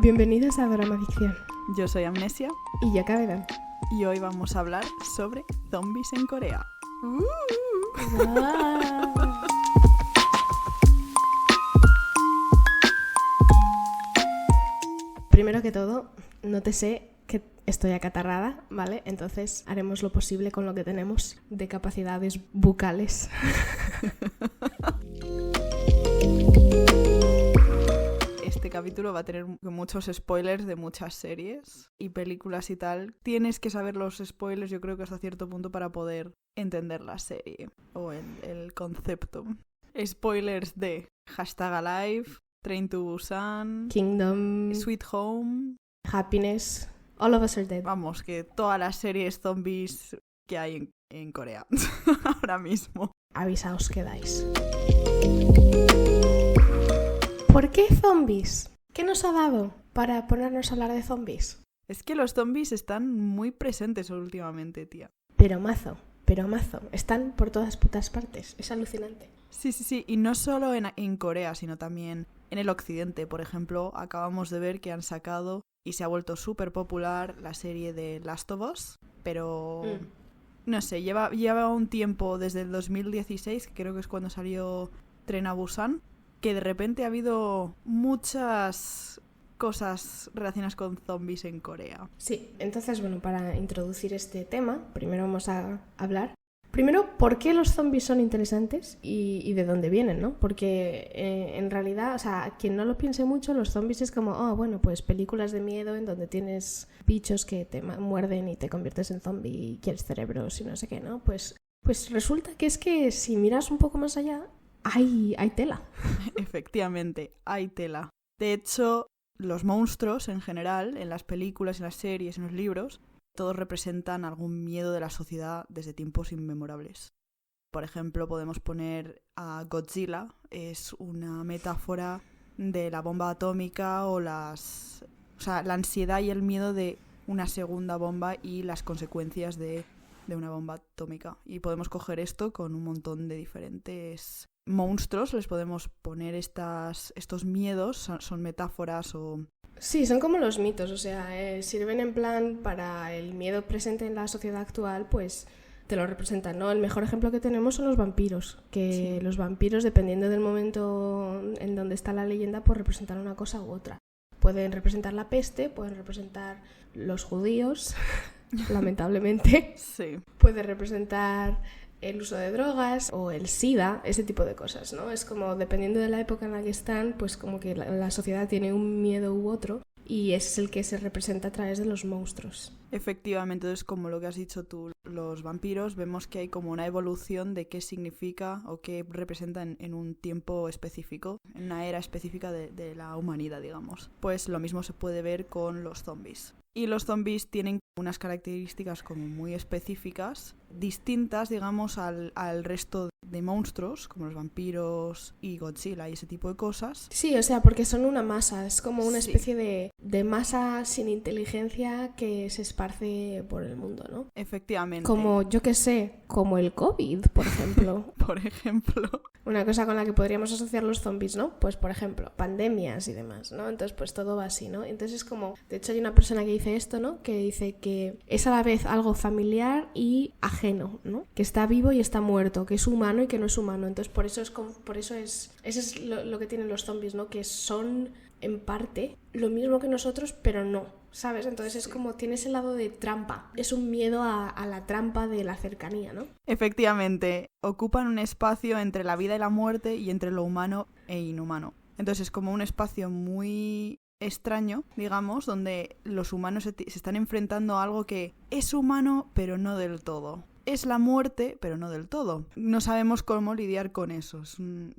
Bienvenidos a Drama Ficción. Yo soy Amnesia Y yo Cavedon. y hoy vamos a hablar sobre zombies en Corea. Primero que todo, nótese que estoy acatarrada, ¿vale? Entonces haremos lo posible con lo que tenemos de capacidades bucales. Este capítulo va a tener muchos spoilers de muchas series y películas y tal. Tienes que saber los spoilers, yo creo que hasta cierto punto, para poder entender la serie o el concepto. Spoilers de #Alive, Train to Busan, Kingdom, Sweet Home. Happiness, All of Us Are Dead. Vamos, que todas las series zombies que hay en Corea ahora mismo. Avisaos quedáis. ¿Por qué zombies? ¿Qué nos ha dado para ponernos a hablar de zombies? Es que los zombies están muy presentes últimamente, tía. Pero mazo. Están por todas putas partes. Es alucinante. Sí. Y no solo en Corea, sino también en el occidente. Por ejemplo, acabamos de ver que han sacado y se ha vuelto súper popular la serie de Last of Us. Pero, no sé, lleva un tiempo desde el 2016, que creo que es cuando salió Tren a Busan, que de repente ha habido muchas cosas relacionadas con zombies en Corea. Sí, entonces, bueno, para introducir este tema, primero vamos a hablar. Primero, ¿por qué los zombies son interesantes y de dónde vienen, ¿no? Porque en realidad, o sea, quien no lo piense mucho, los zombies es como, bueno, pues películas de miedo en donde tienes bichos que te muerden y te conviertes en zombie y quieres cerebros y no sé qué, ¿no? Pues resulta que es que si miras un poco más allá, hay tela. Efectivamente, hay tela. De hecho, los monstruos en general, en las películas, en las series, en los libros, todos representan algún miedo de la sociedad desde tiempos inmemorables. Por ejemplo, podemos poner a Godzilla, es una metáfora de la bomba atómica o la ansiedad y el miedo de una segunda bomba y las consecuencias de una bomba atómica. Y podemos coger esto con un montón de diferentes monstruos, les podemos poner estos miedos, son metáforas o... Sí, son como los mitos, o sea, sirven en plan para el miedo presente en la sociedad actual, pues te lo representan, ¿no? El mejor ejemplo que tenemos son los vampiros, que sí. Los vampiros, dependiendo del momento en donde está la leyenda, pues representan una cosa u otra. Pueden representar la peste, pueden representar los judíos, lamentablemente. Sí. Puede representar el uso de drogas o el SIDA, ese tipo de cosas, ¿no? Es como, dependiendo de la época en la que están, pues como que la sociedad tiene un miedo u otro y ese es el que se representa a través de los monstruos. Efectivamente, entonces como lo que has dicho tú, los vampiros, vemos que hay como una evolución de qué significa o qué representan en un tiempo específico, en una era específica de la humanidad, digamos. Pues lo mismo se puede ver con los zombies. Y los zombies tienen unas características como muy específicas, distintas, digamos, al resto de monstruos, como los vampiros y Godzilla y ese tipo de cosas. Sí, o sea, porque son una masa, es como una especie de masa sin inteligencia que se esparce por el mundo, ¿no? Efectivamente. Como, yo qué sé, como el COVID, por ejemplo. Por ejemplo. Una cosa con la que podríamos asociar los zombies, ¿no? Pues, por ejemplo, pandemias y demás, ¿no? Entonces, pues todo va así, ¿no? Entonces es como... De hecho, hay una persona que dice esto, ¿no? Que dice que es a la vez algo familiar y ajeno, ¿no? Que está vivo y está muerto, que es humano y que no es humano. Entonces, por eso es eso es lo que tienen los zombies, ¿no? Que son, en parte, lo mismo que nosotros, pero no, ¿sabes? Entonces es como, tiene ese lado de trampa. Es un miedo a la trampa de la cercanía, ¿no? Efectivamente, ocupan un espacio entre la vida y la muerte y entre lo humano e inhumano. Entonces es como un espacio muy extraño, digamos, donde los humanos se están enfrentando a algo que es humano, pero no del todo. Es la muerte, pero no del todo. No sabemos cómo lidiar con eso. Es un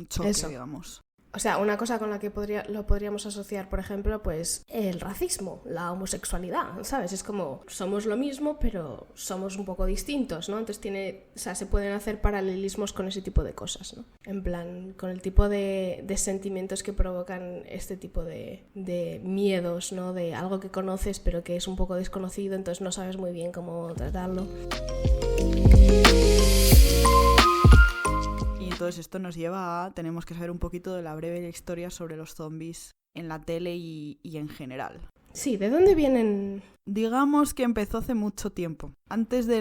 choque, digamos. O sea, una cosa con la que lo podríamos asociar, por ejemplo, pues el racismo, la homosexualidad, ¿sabes? Es como, somos lo mismo, pero somos un poco distintos, ¿no? Entonces se pueden hacer paralelismos con ese tipo de cosas, ¿no? En plan, con el tipo de sentimientos que provocan este tipo de miedos, ¿no? De algo que conoces, pero que es un poco desconocido, entonces no sabes muy bien cómo tratarlo. Entonces esto nos lleva a... Tenemos que saber un poquito de la breve historia sobre los zombies la tele y en general. Sí, ¿de dónde vienen? Digamos que empezó hace mucho tiempo, antes de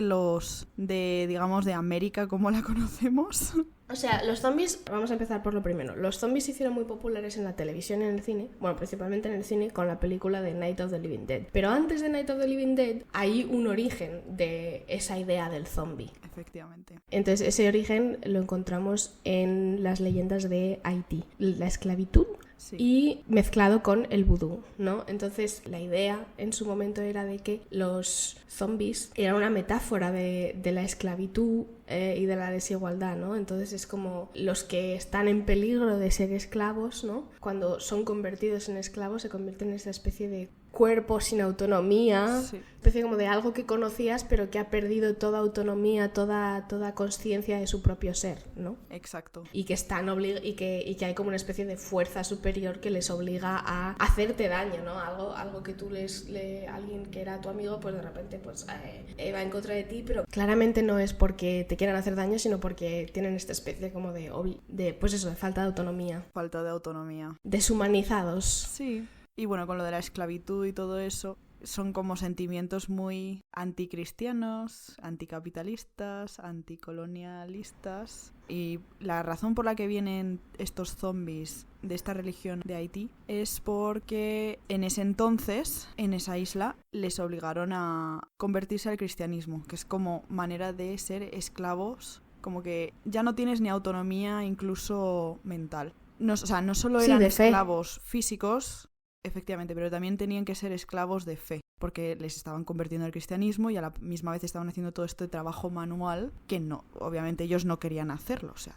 América como la conocemos. O sea, los zombies, vamos a empezar por lo primero. Los zombies se hicieron muy populares en la televisión y en el cine, bueno, principalmente en el cine con la película de Night of the Living Dead. Pero antes de Night of the Living Dead hay un origen de esa idea del zombie. Efectivamente. Entonces ese origen lo encontramos en las leyendas de Haití, la esclavitud. Sí. Y mezclado con el vudú, ¿no? Entonces la idea en su momento era de que los zombies eran una metáfora de la esclavitud y de la desigualdad, ¿no? Entonces es como los que están en peligro de ser esclavos, ¿no? Cuando son convertidos en esclavos se convierten en esa especie de cuerpo sin autonomía, sí. Especie como de algo que conocías pero que ha perdido toda autonomía, toda conciencia de su propio ser, ¿no? Exacto. Y que están y que hay como una especie de fuerza superior que les obliga a hacerte daño, ¿no? Algo que tú alguien que era tu amigo, pues de repente pues va en contra de ti, pero claramente no es porque te quieran hacer daño, sino porque tienen esta especie como de pues eso, de falta de autonomía. Falta de autonomía. Deshumanizados. Sí. Y bueno, con lo de la esclavitud y todo eso, son como sentimientos muy anticristianos, anticapitalistas, anticolonialistas. Y la razón por la que vienen estos zombies de esta religión de Haití es porque en ese entonces, en esa isla, les obligaron a convertirse al cristianismo, que es como manera de ser esclavos, como que ya no tienes ni autonomía incluso mental. No, o sea, no solo eran esclavos físicos, efectivamente, pero también tenían que ser esclavos de fe, porque les estaban convirtiendo al cristianismo y a la misma vez estaban haciendo todo este trabajo manual que no, obviamente ellos no querían hacerlo, o sea,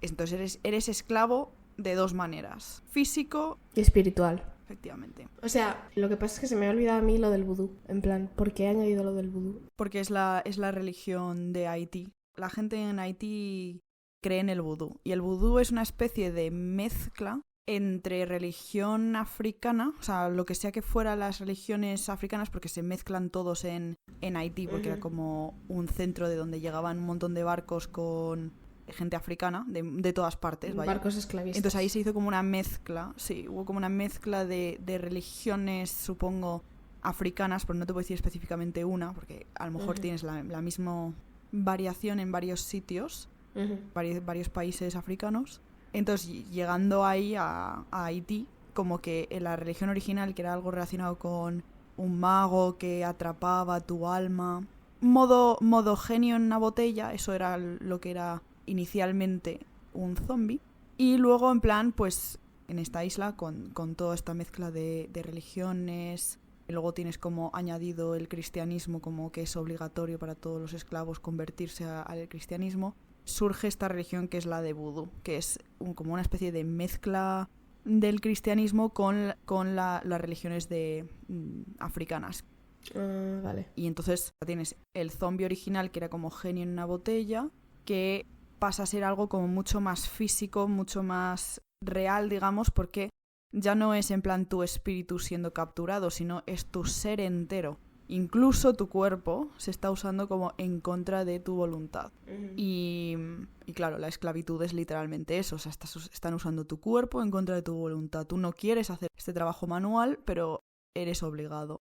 entonces eres esclavo de dos maneras, físico y espiritual. Efectivamente. O sea, lo que pasa es que se me ha olvidado a mí lo del vudú, en plan, ¿por qué he añadido lo del vudú? Porque es la religión de Haití. La gente en Haití cree en el vudú, y el vudú es una especie de mezcla entre religión africana, o sea, lo que sea que fueran las religiones africanas, porque se mezclan todos en Haití, porque era como un centro de donde llegaban un montón de barcos con gente africana, de todas partes, vaya. Barcos esclavistas. Entonces ahí se hizo como una mezcla, sí, hubo como una mezcla de religiones, supongo, africanas, pero no te puedo decir específicamente una, porque a lo mejor tienes la misma variación en varios sitios, varios países africanos. Entonces, llegando ahí a Haití, como que en la religión original, que era algo relacionado con un mago que atrapaba tu alma, modo genio en una botella, eso era lo que era inicialmente un zombie. Y luego, en plan, pues en esta isla, con toda esta mezcla de religiones, y luego tienes como añadido el cristianismo, como que es obligatorio para todos los esclavos convertirse al cristianismo, surge esta religión que es la de vudú, que es como una especie de mezcla del cristianismo con las religiones africanas. Vale. Y entonces tienes el zombie original, que era como genio en una botella, que pasa a ser algo como mucho más físico, mucho más real, digamos, porque ya no es en plan tu espíritu siendo capturado, sino es tu ser entero. Incluso tu cuerpo se está usando como en contra de tu voluntad. Y claro, la esclavitud es literalmente eso. O sea, están usando tu cuerpo en contra de tu voluntad. Tú no quieres hacer este trabajo manual, pero eres obligado.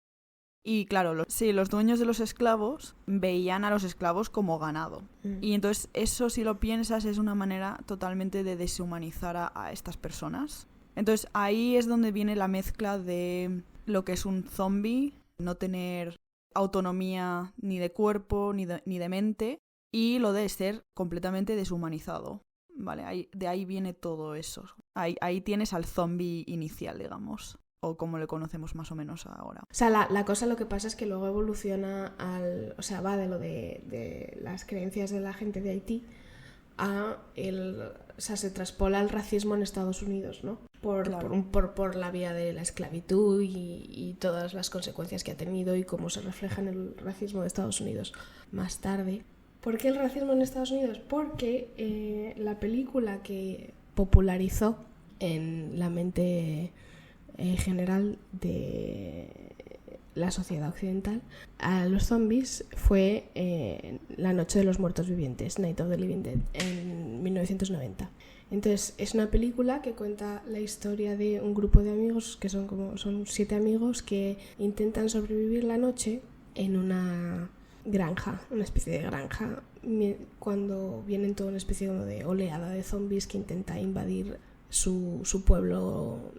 Y claro, los dueños de los esclavos veían a los esclavos como ganado. Y entonces eso, si lo piensas, es una manera totalmente de deshumanizar a estas personas. Entonces ahí es donde viene la mezcla de lo que es un zombie, no tener autonomía ni de cuerpo ni de mente, y lo de ser completamente deshumanizado, ¿vale? De ahí viene todo eso. Ahí tienes al zombie inicial, digamos, o como le conocemos más o menos ahora. O sea, la cosa, lo que pasa es que luego evoluciona o sea, va de lo de las creencias de la gente de Haití a o sea, se traspola el racismo en Estados Unidos, ¿no? Por la vía de la esclavitud y todas las consecuencias que ha tenido y cómo se refleja en el racismo de Estados Unidos más tarde. ¿Por qué el racismo en Estados Unidos? Porque la película que popularizó en la mente general de la sociedad occidental a los zombies fue La Noche de los Muertos Vivientes, Night of the Living Dead, en 1990. Entonces es una película que cuenta la historia de un grupo de amigos que son 7 amigos que intentan sobrevivir la noche en una granja, una especie de granja, cuando vienen toda una especie de oleada de zombies que intenta invadir su pueblo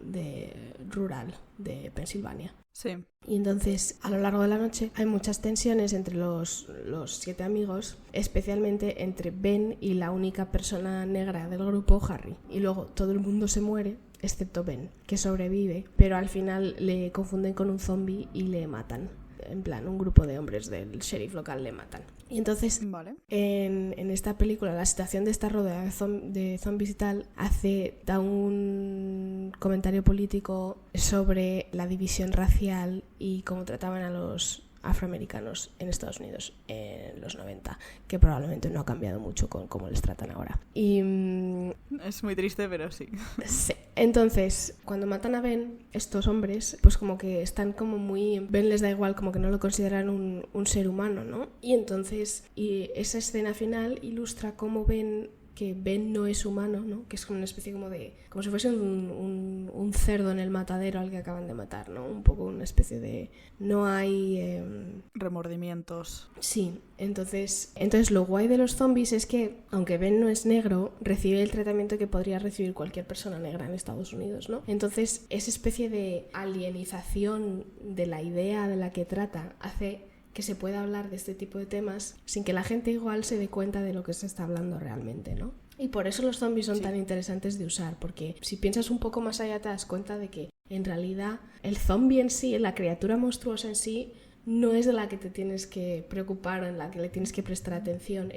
rural de Pensilvania. Sí. Y entonces a lo largo de la noche hay muchas tensiones entre los 7 amigos, especialmente entre Ben y la única persona negra del grupo, Harry. Y luego todo el mundo se muere, excepto Ben, que sobrevive, pero al final le confunden con un zombie y le matan. En plan, un grupo de hombres del sheriff local le matan. Y entonces, vale. en esta película, la situación de esta rodeada de zombies y tal, da un comentario político sobre la división racial y cómo trataban a los afroamericanos en Estados Unidos en los 90, que probablemente no ha cambiado mucho con cómo les tratan ahora. Y es muy triste, pero sí. Sí. Entonces, cuando matan a Ben, estos hombres, pues como que están como muy... Ben les da igual, como que no lo consideran un ser humano, ¿no? Y entonces, esa escena final ilustra cómo ven que Ben no es humano, ¿no? Que es como una especie como si fuese un cerdo en el matadero al que acaban de matar, ¿no? Un poco una especie de... No hay... remordimientos. Sí, entonces lo guay de los zombies es que, aunque Ben no es negro, recibe el tratamiento que podría recibir cualquier persona negra en Estados Unidos, ¿no? Entonces, esa especie de alienización de la idea de la que trata hace que se pueda hablar de este tipo de temas sin que la gente igual se dé cuenta de lo que se está hablando realmente, ¿no? Y por eso los zombies son tan interesantes de usar, porque si piensas un poco más allá te das cuenta de que en realidad el zombie en sí, la criatura monstruosa en sí, no es de la que te tienes que preocupar o en la que le tienes que prestar atención.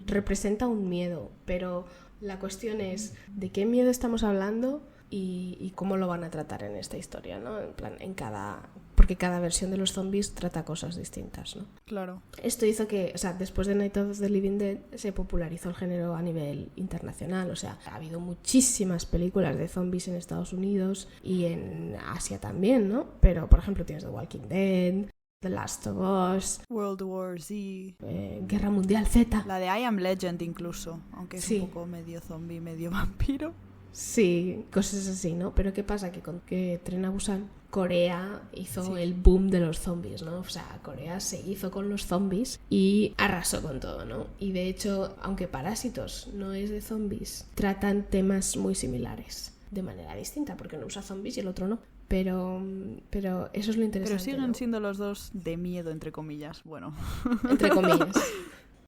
Representa un miedo, pero la cuestión es de qué miedo estamos hablando y cómo lo van a tratar en esta historia, ¿no? En plan, porque cada versión de los zombies trata cosas distintas, ¿no? Claro. Esto hizo que, después de Night of the Living Dead se popularizó el género a nivel internacional, ha habido muchísimas películas de zombies en Estados Unidos y en Asia también, ¿no? Pero, por ejemplo, tienes The Walking Dead, The Last of Us, World War Z, Guerra Mundial Z. La de I Am Legend incluso, aunque es un poco medio zombie, medio vampiro. Sí, cosas así, ¿no? Pero ¿qué pasa? Que Tren a Busan, Corea hizo el boom de los zombies, ¿no? Corea se hizo con los zombies y arrasó con todo, ¿no? Y de hecho, aunque Parásitos no es de zombies, tratan temas muy similares, de manera distinta, porque uno usa zombies y el otro no. Pero eso es lo interesante. Pero siguen ¿no? siendo los dos de miedo, entre comillas. Bueno. Entre comillas.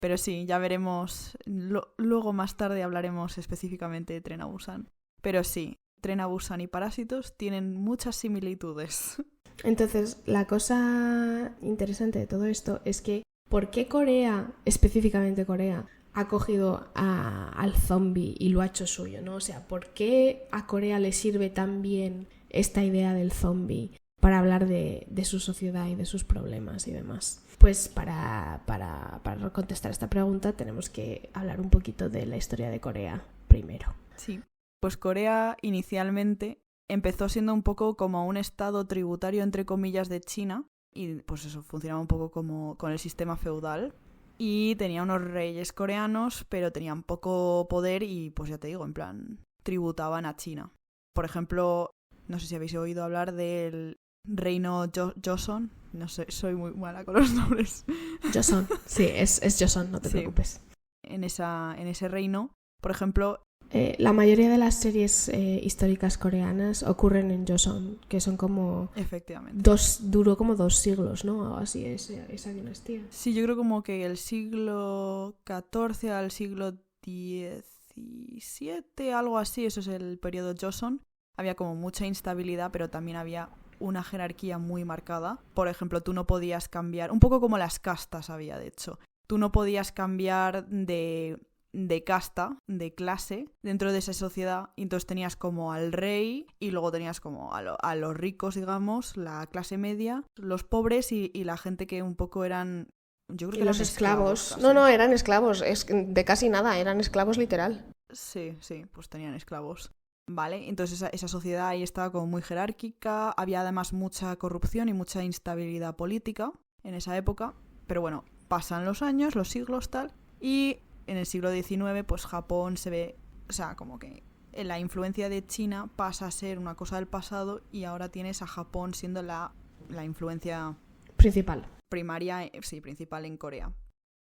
Pero sí, ya veremos. Luego más tarde hablaremos específicamente de Tren a Busan. Pero sí, Tren a Busan y Parásitos tienen muchas similitudes. Entonces, la cosa interesante de todo esto es que ¿por qué Corea, específicamente Corea, ha cogido al zombie y lo ha hecho suyo, ¿no? ¿Por qué a Corea le sirve tan bien esta idea del zombie para hablar de su sociedad y de sus problemas y demás? Pues para contestar esta pregunta tenemos que hablar un poquito de la historia de Corea primero. Sí, pues Corea inicialmente empezó siendo un poco como un estado tributario, entre comillas, de China, y pues eso, funcionaba un poco como con el sistema feudal, y tenía unos reyes coreanos, pero tenían poco poder y pues ya te digo, en plan, tributaban a China. Por ejemplo, no sé si habéis oído hablar del reino Joseon. No sé, soy muy mala con los nombres. Joseon, sí, es Joseon, no te preocupes. En ese reino, por ejemplo... la mayoría de las series históricas coreanas ocurren en Joseon, que son como... Efectivamente. Duró como 2 siglos, ¿no? O así esa dinastía. Sí, yo creo como que el siglo XIV al siglo XVII, algo así, eso es el periodo Joseon. Había como mucha instabilidad, pero también había una jerarquía muy marcada. Por ejemplo, tú no podías cambiar, un poco como las castas había, de hecho. Tú no podías cambiar de casta, de clase, dentro de esa sociedad. Y entonces tenías como al rey y luego tenías como a los ricos, digamos, la clase media, los pobres y la gente que un poco eran... Yo creo que los esclavos. No, eran esclavos, de casi nada, eran esclavos literal. Sí, pues tenían esclavos. Vale, entonces esa sociedad ahí estaba como muy jerárquica, había además mucha corrupción y mucha instabilidad política en esa época, pero bueno, pasan los años, los siglos tal, y en el siglo XIX pues Japón se ve O sea, como que la influencia de China pasa a ser una cosa del pasado y ahora tienes a Japón siendo la influencia principal principal en Corea.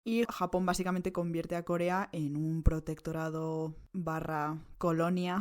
Y Japón básicamente convierte a Corea en un protectorado / colonia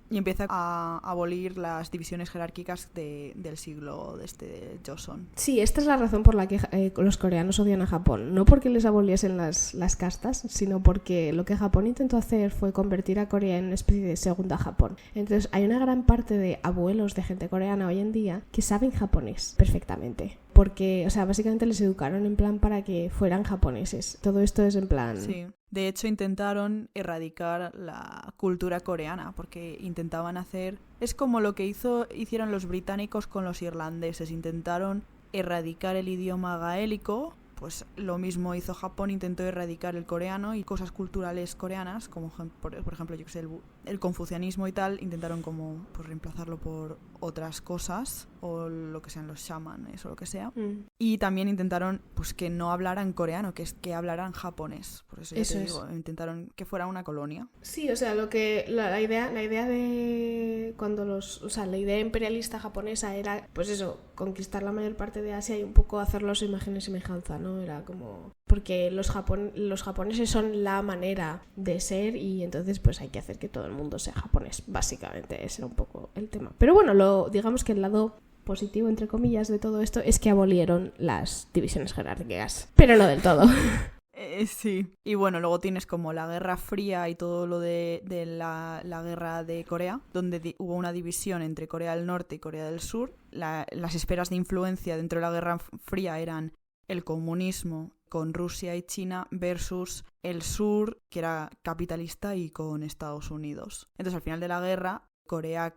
y empieza a abolir las divisiones jerárquicas del siglo de Joseon. Sí, esta es la razón por la que los coreanos odian a Japón. No porque les aboliesen las castas, sino porque lo que Japón intentó hacer fue convertir a Corea en una especie de segunda Japón. Entonces hay una gran parte de abuelos de gente coreana hoy en día que saben japonés perfectamente. Porque, o sea, básicamente les educaron en plan para que fueran japoneses. Todo esto es en plan... Sí. De hecho, intentaron erradicar la cultura coreana, porque intentaban hacer... Es como lo que hicieron los británicos con los irlandeses. Intentaron erradicar el idioma gaélico, pues lo mismo hizo Japón, intentó erradicar el coreano y cosas culturales coreanas, como por ejemplo, yo que sé, el confucianismo y tal, intentaron como pues reemplazarlo por otras cosas, o lo que sean los shamanes o lo que sea. Y también intentaron pues que no hablaran coreano, que hablaran japonés. Por eso te digo, intentaron que fuera una colonia. Sí, o sea, la idea de cuando la idea imperialista japonesa era, pues eso, conquistar la mayor parte de Asia y un poco hacerlos imagen y semejanza, ¿no? Era como... Porque los japoneses son la manera de ser y entonces pues hay que hacer que todo el mundo sea japonés, básicamente. Ese era un poco el tema. Pero bueno, digamos que el lado positivo, entre comillas, de todo esto es que abolieron las divisiones jerárquicas. Pero no del todo. Sí. Y bueno, luego tienes como la Guerra Fría y todo lo de la Guerra de Corea, donde hubo una división entre Corea del Norte y Corea del Sur. Las esferas de influencia dentro de la Guerra Fría eran el comunismo con Rusia y China versus el sur, que era capitalista, y con Estados Unidos. Entonces, al final de la guerra, Corea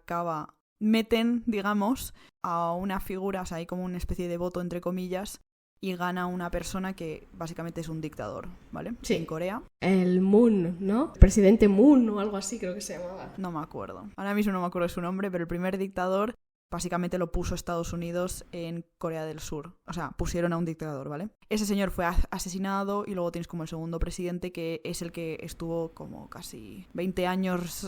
meten, digamos, a una figura, o sea, hay como una especie de voto, entre comillas, y gana una persona que básicamente es un dictador, ¿vale? Sí. En Corea. El Moon, ¿no? Presidente Moon o algo así creo que se llamaba. No me acuerdo. Ahora mismo no me acuerdo de su nombre, pero el primer dictador básicamente lo puso Estados Unidos en Corea del Sur. O sea, pusieron a un dictador, ¿vale? Ese señor fue asesinado y luego tienes como el segundo presidente, que es el que estuvo como casi 20 años...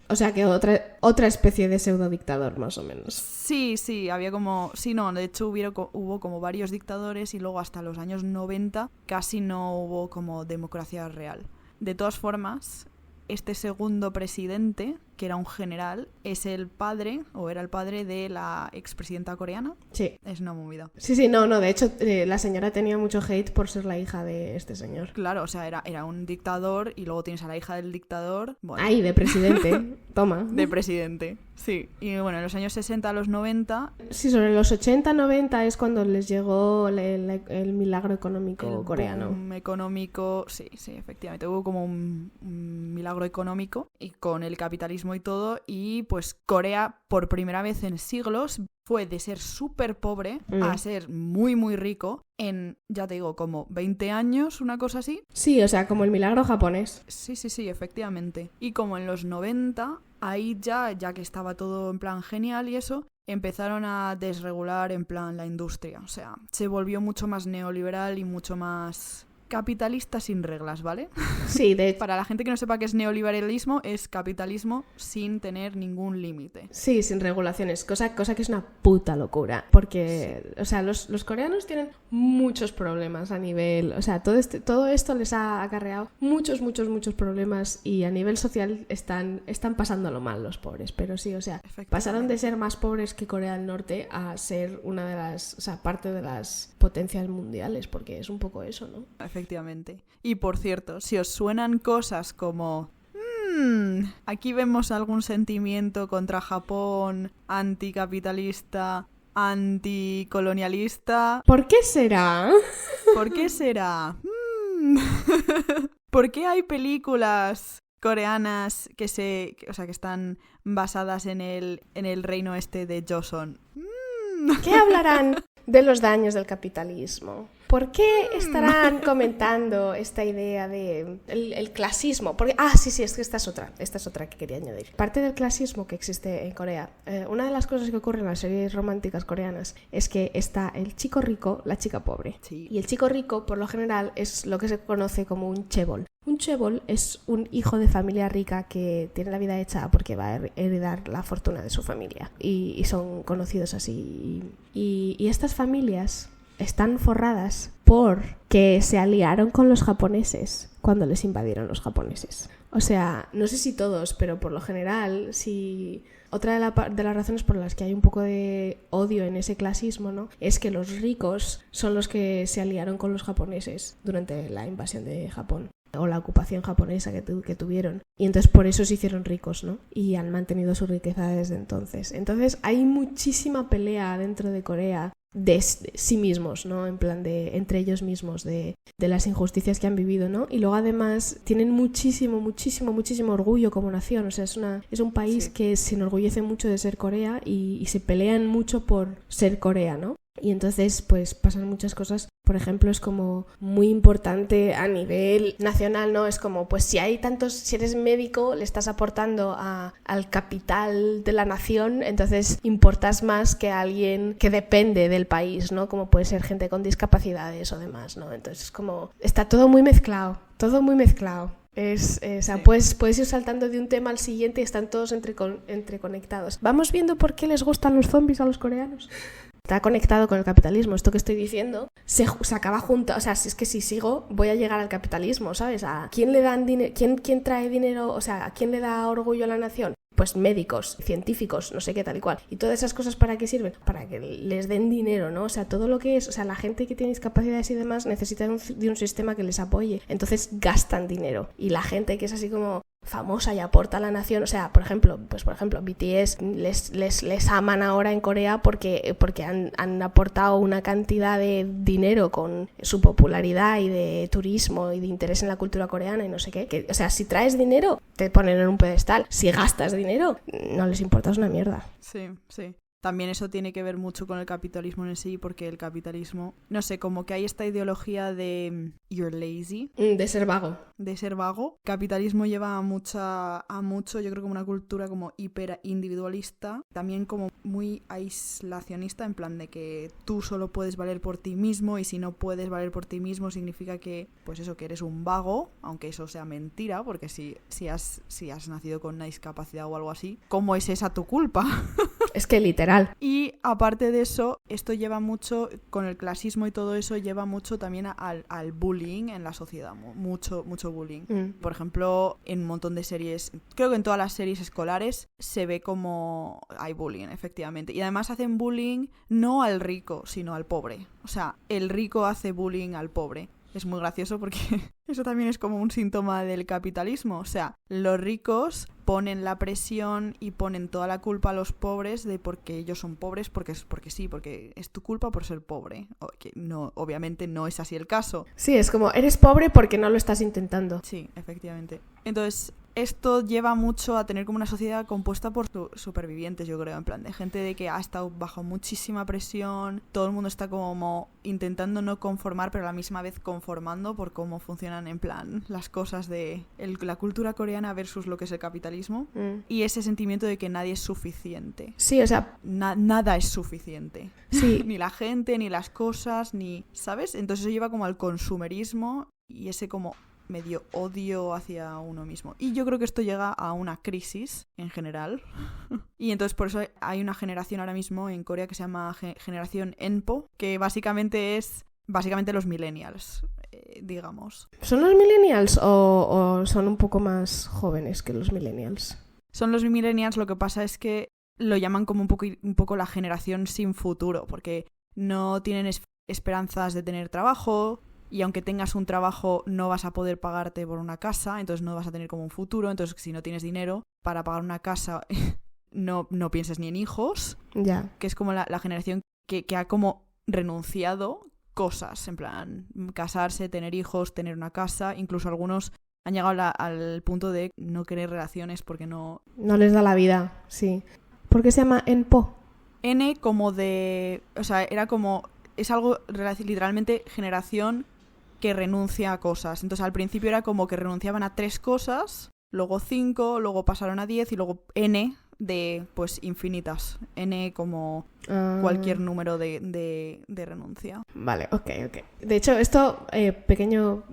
O sea, que otra especie de pseudo-dictador, más o menos. Sí, había como... Sí, no, de hecho hubo como varios dictadores y luego hasta los años 90 casi no hubo como democracia real. De todas formas, este segundo presidente, que era un general, es el padre, o era el padre de la expresidenta coreana. Sí. Es una movida. Sí, no, de hecho la señora tenía mucho hate por ser la hija de este señor. Claro, o sea, era un dictador y luego tienes a la hija del dictador. Bueno. ¡Ay, de presidente! Toma. De presidente, sí. Y bueno, en los años 60 a los 90... Sí, sobre los 80-90 es cuando les llegó el milagro económico coreano. Boom económico, sí, efectivamente. Hubo como un milagro económico y con el capitalismo y todo, y pues Corea por primera vez en siglos fue de ser súper pobre a ser muy muy rico en, ya te digo, como 20 años, una cosa así. Sí, o sea, como el milagro japonés. Sí, efectivamente. Y como en los 90, ahí ya que estaba todo en plan genial y eso, empezaron a desregular en plan la industria. O sea, se volvió mucho más neoliberal y mucho más... capitalista sin reglas, ¿vale? Sí, de hecho. Para la gente que no sepa qué es neoliberalismo, es capitalismo sin tener ningún límite. Sí, sin regulaciones, cosa que es una puta locura, porque, sí. O sea, los coreanos tienen muchos problemas a nivel, o sea, todo esto les ha acarreado muchos problemas y a nivel social están pasándolo mal los pobres, pero sí, o sea, pasaron de ser más pobres que Corea del Norte a ser una de las, o sea, parte de las potencias mundiales, porque es un poco eso, ¿no? Efectivamente. Y por cierto, si os suenan cosas como aquí vemos algún sentimiento contra Japón, anticapitalista, anticolonialista... ¿Por qué será? ¿Por qué será? ¿Por qué hay películas coreanas que están basadas en el reino este de Joseon? ¿Qué hablarán de los daños del capitalismo? ¿Por qué estarán comentando esta idea de el clasismo? Porque, sí, es que esta es otra que quería añadir. Parte del clasismo que existe en Corea, una de las cosas que ocurre en las series románticas coreanas es que está el chico rico, la chica pobre. Sí. Y el chico rico, por lo general, es lo que se conoce como un chaebol. Un chaebol es un hijo de familia rica que tiene la vida hecha porque va a heredar la fortuna de su familia. Y son conocidos así. Y estas familias están forradas porque se aliaron con los japoneses cuando les invadieron los japoneses. O sea, no sé si todos, pero por lo general, si... Otra de las razones por las que hay un poco de odio en ese clasismo, ¿no?, es que los ricos son los que se aliaron con los japoneses durante la invasión de Japón o la ocupación japonesa que tuvieron. Y entonces por eso se hicieron ricos, ¿no? Y han mantenido su riqueza desde entonces. Entonces hay muchísima pelea dentro de Corea de sí mismos, ¿no? En plan de entre ellos mismos, de las injusticias que han vivido, ¿no? Y luego además tienen muchísimo orgullo como nación. O sea, es un país que se enorgullece mucho de ser Corea y se pelean mucho por ser Corea, ¿no? Y entonces pues pasan muchas cosas. Por ejemplo, es como muy importante a nivel nacional, ¿no? Es como, pues si eres médico, le estás aportando al capital de la nación, entonces importas más que alguien que depende del país, ¿no? Como puede ser gente con discapacidades o demás, ¿no? Entonces es como, está todo muy mezclado. O sea, puedes ir saltando de un tema al siguiente y están todos entreconectados. Vamos viendo por qué les gustan los zombies a los coreanos. Está conectado con el capitalismo. Esto que estoy diciendo se acaba junto. O sea, si es que si sigo voy a llegar al capitalismo, ¿sabes? ¿A quién le dan dinero? ¿Quién trae dinero? O sea, ¿a quién le da orgullo a la nación? Pues médicos, científicos, no sé qué, tal y cual. ¿Y todas esas cosas para qué sirven? Para que les den dinero, ¿no? O sea, todo lo que es... O sea, la gente que tiene discapacidades y demás necesita de un sistema que les apoye. Entonces gastan dinero. Y la gente que es así como famosa y aporta a la nación, o sea, por ejemplo, BTS les aman ahora en Corea porque han aportado una cantidad de dinero con su popularidad y de turismo y de interés en la cultura coreana y no sé qué. O sea, si traes dinero, te ponen en un pedestal. Si gastas dinero, no les importa una mierda. Sí. También eso tiene que ver mucho con el capitalismo en sí, porque el capitalismo, no sé, como que hay esta ideología de you're lazy. De ser vago. Capitalismo lleva a mucho, yo creo, como una cultura como hiper individualista, también como muy aislacionista, en plan de que tú solo puedes valer por ti mismo y si no puedes valer por ti mismo significa que, pues eso, que eres un vago, aunque eso sea mentira, porque si has nacido con una discapacidad o algo así, ¿cómo es esa tu culpa? Es que literal. Y aparte de eso, esto lleva mucho, con el clasismo y todo eso, lleva mucho también al bullying en la sociedad, mucho bullying. Por ejemplo, en un montón de series, creo que en todas las series escolares se ve como hay bullying, efectivamente. Y además hacen bullying no al rico, sino al pobre. O sea, el rico hace bullying al pobre. Es muy gracioso porque eso también es como un síntoma del capitalismo. O sea, los ricos ponen la presión y ponen toda la culpa a los pobres de porque ellos son pobres, porque es tu culpa por ser pobre. No, obviamente no es así el caso. Sí, es como, eres pobre porque no lo estás intentando. Sí, efectivamente. Entonces, esto lleva mucho a tener como una sociedad compuesta por supervivientes, yo creo, en plan de gente de que ha estado bajo muchísima presión, todo el mundo está como intentando no conformar, pero a la misma vez conformando por cómo funcionan en plan las cosas de la cultura coreana versus lo que es el capitalismo y ese sentimiento de que nadie es suficiente. Sí, o sea... nada es suficiente. Sí. Ni la gente, ni las cosas, ni... ¿Sabes? Entonces eso lleva como al consumerismo y ese como... medio odio hacia uno mismo. Y yo creo que esto llega a una crisis en general. Y entonces por eso hay una generación ahora mismo en Corea que se llama generación ENPO, que básicamente es los millennials, digamos. ¿Son los millennials o son un poco más jóvenes que los millennials? Son los millennials, lo que pasa es que lo llaman como un poco la generación sin futuro, porque no tienen esperanzas de tener trabajo. Y aunque tengas un trabajo no vas a poder pagarte por una casa, entonces no vas a tener como un futuro. Entonces si no tienes dinero para pagar una casa no pienses ni en hijos. Ya. Que es como la generación que ha como renunciado cosas, en plan casarse, tener hijos, tener una casa. Incluso algunos han llegado al punto de no querer relaciones porque no les da la vida, sí. ¿Por qué se llama ENPO? N como de... O sea, era como... es algo literalmente generación que renuncia a cosas. Entonces al principio era como que renunciaban a 3 cosas, luego 5, luego pasaron a 10 y luego N de pues infinitas. N como cualquier número de renuncia. Vale, ok. De hecho, esto, pequeña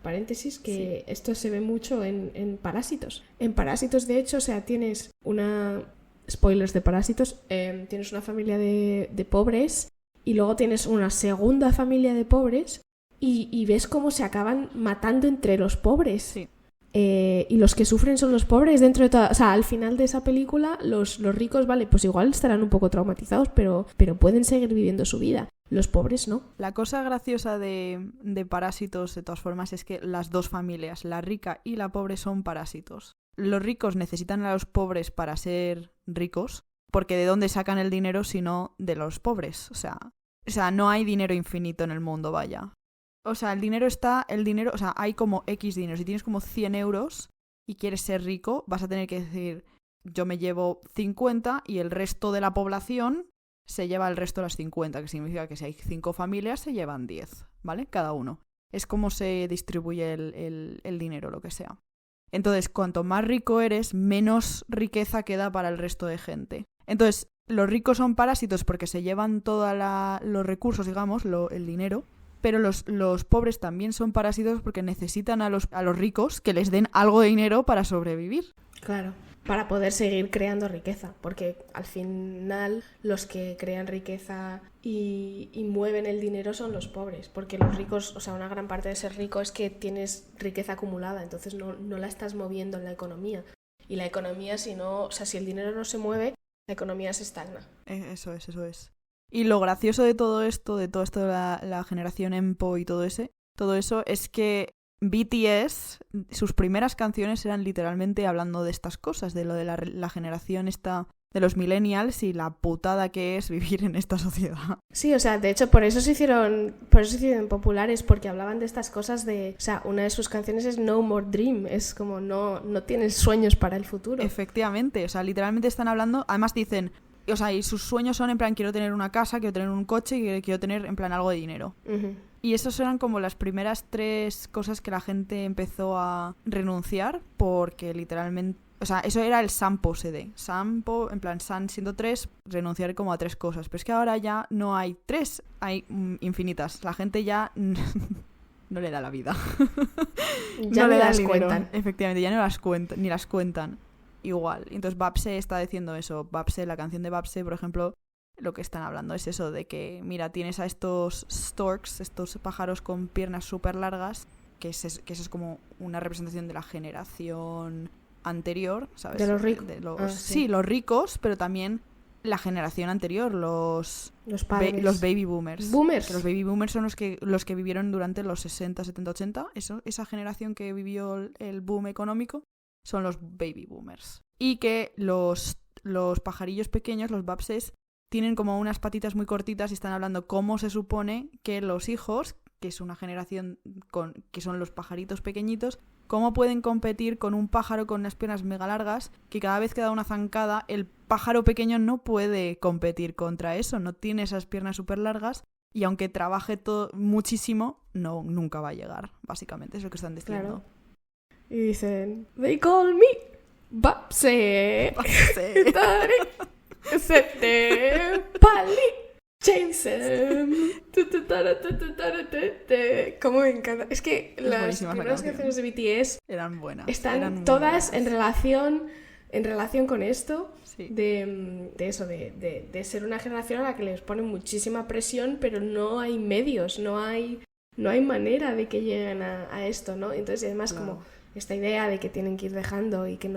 paréntesis, que sí. Esto se ve mucho en Parásitos. En Parásitos, de hecho, o sea, tienes una... Spoilers de Parásitos. Tienes una familia de pobres y luego tienes una segunda familia de pobres y ves cómo se acaban matando entre los pobres. Sí. Y los que sufren son los pobres dentro de toda... O sea, al final de esa película, los ricos, vale, pues igual estarán un poco traumatizados, pero pueden seguir viviendo su vida. Los pobres no. La cosa graciosa de Parásitos, de todas formas, es que las dos familias, la rica y la pobre, son parásitos. Los ricos necesitan a los pobres para ser ricos, porque ¿de dónde sacan el dinero si no de los pobres? O sea, no hay dinero infinito en el mundo, vaya. O sea, o sea, hay como X dinero. Si tienes como 100 euros y quieres ser rico, vas a tener que decir, yo me llevo 50 y el resto de la población se lleva el resto de las 50, que significa que si hay 5 familias se llevan 10, ¿vale? Cada uno. Es como se distribuye el dinero, lo que sea. Entonces, cuanto más rico eres, menos riqueza queda para el resto de gente. Entonces, los ricos son parásitos porque se llevan todos los recursos, digamos, el dinero. Pero los pobres también son parásitos porque necesitan a los ricos que les den algo de dinero para sobrevivir. Claro, para poder seguir creando riqueza, porque al final los que crean riqueza y mueven el dinero son los pobres, porque los ricos, o sea, una gran parte de ser rico es que tienes riqueza acumulada, entonces no la estás moviendo en la economía. Y la economía, si el dinero no se mueve, la economía se estagna. Eso es. Y lo gracioso de todo esto de la generación EMPO y todo eso es que BTS, sus primeras canciones eran literalmente hablando de estas cosas, de lo de la generación esta de los millennials y la putada que es vivir en esta sociedad. Sí, o sea, de hecho por eso se hicieron populares, porque hablaban de estas cosas o sea, una de sus canciones es No More Dream, es como no tienes sueños para el futuro. Efectivamente, o sea, literalmente están hablando, además dicen, o sea, y sus sueños son en plan, quiero tener una casa, quiero tener un coche y quiero tener en plan algo de dinero. Uh-huh. Y esas eran como las primeras 3 cosas que la gente empezó a renunciar porque literalmente... O sea, eso era el Sampo CD. Sampo, en plan, San siendo 3, renunciar como a 3 cosas. Pero es que ahora ya no hay 3, hay infinitas. La gente ya no le da la vida. Ya no le las cuentan. Efectivamente, ya no las cuentan, ni las cuentan. Igual. Entonces Babse está diciendo eso. Babse, la canción de Babse, por ejemplo, lo que están hablando es eso de que, mira, tienes a estos storks, estos pájaros con piernas súper largas, que eso es como una representación de la generación anterior, ¿sabes? De los ricos. Sí, los ricos, pero también la generación anterior, los padres. Los baby boomers. ¿Boomers? Que los baby boomers son los que vivieron durante los 60, 70, 80. Esa generación que vivió el boom económico son los baby boomers. Y que los pajarillos pequeños, los babses, tienen como unas patitas muy cortitas y están hablando cómo se supone que los hijos, que es una generación que son los pajaritos pequeñitos, cómo pueden competir con un pájaro con unas piernas mega largas que cada vez que da una zancada el pájaro pequeño no puede competir contra eso, no tiene esas piernas súper largas y aunque trabaje todo muchísimo, nunca va a llegar, básicamente, es lo que están diciendo. Claro. Y dicen, they call me Babse. Sette Pali Jameson. Como me encanta. Es que las primeras canciones de BTS eran buenas. Están todas en relación con esto. Sí. De eso, de ser una generación a la que les ponen muchísima presión, pero no hay medios, no hay manera de que lleguen a esto, ¿no? Entonces, además, claro, como esta idea de que tienen que ir dejando y de que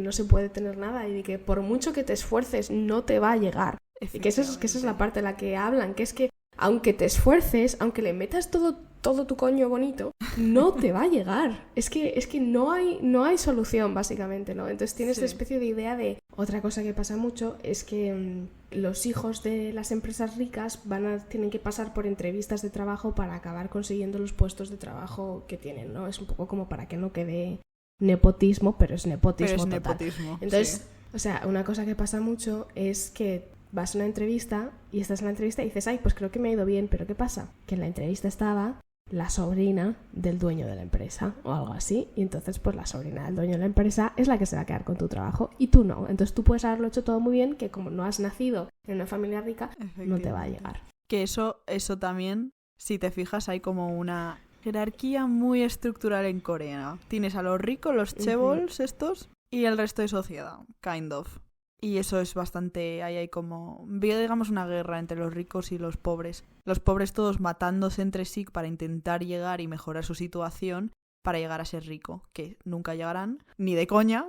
no se puede tener nada y de que por mucho que te esfuerces no te va a llegar. Y que esa es la parte en la que hablan, que es que aunque te esfuerces, aunque le metas todo tu coño bonito, no te va a llegar. Es que no hay solución, básicamente, ¿no? Entonces tienes esta especie de idea de... Otra cosa que pasa mucho es que los hijos de las empresas ricas tienen que pasar por entrevistas de trabajo para acabar consiguiendo los puestos de trabajo que tienen, ¿no? Es un poco como para que no quede nepotismo, pero es nepotismo total. Nepotismo, entonces, sí. O sea, una cosa que pasa mucho es que vas a una entrevista y estás en la entrevista y dices, ay, pues creo que me ha ido bien, pero ¿qué pasa? Que en la entrevista estaba la sobrina del dueño de la empresa o algo así, y entonces pues la sobrina del dueño de la empresa es la que se va a quedar con tu trabajo y tú no. Entonces tú puedes haberlo hecho todo muy bien, que como no has nacido en una familia rica, no te va a llegar. Que eso también, si te fijas, hay como una jerarquía muy estructural en Corea. Tienes a los ricos, los chaebols estos, y el resto de sociedad, kind of. Y eso es bastante... Ahí hay como... digamos una guerra entre los ricos y los pobres. Los pobres todos matándose entre sí para intentar llegar y mejorar su situación para llegar a ser rico. Que nunca llegarán, ni de coña.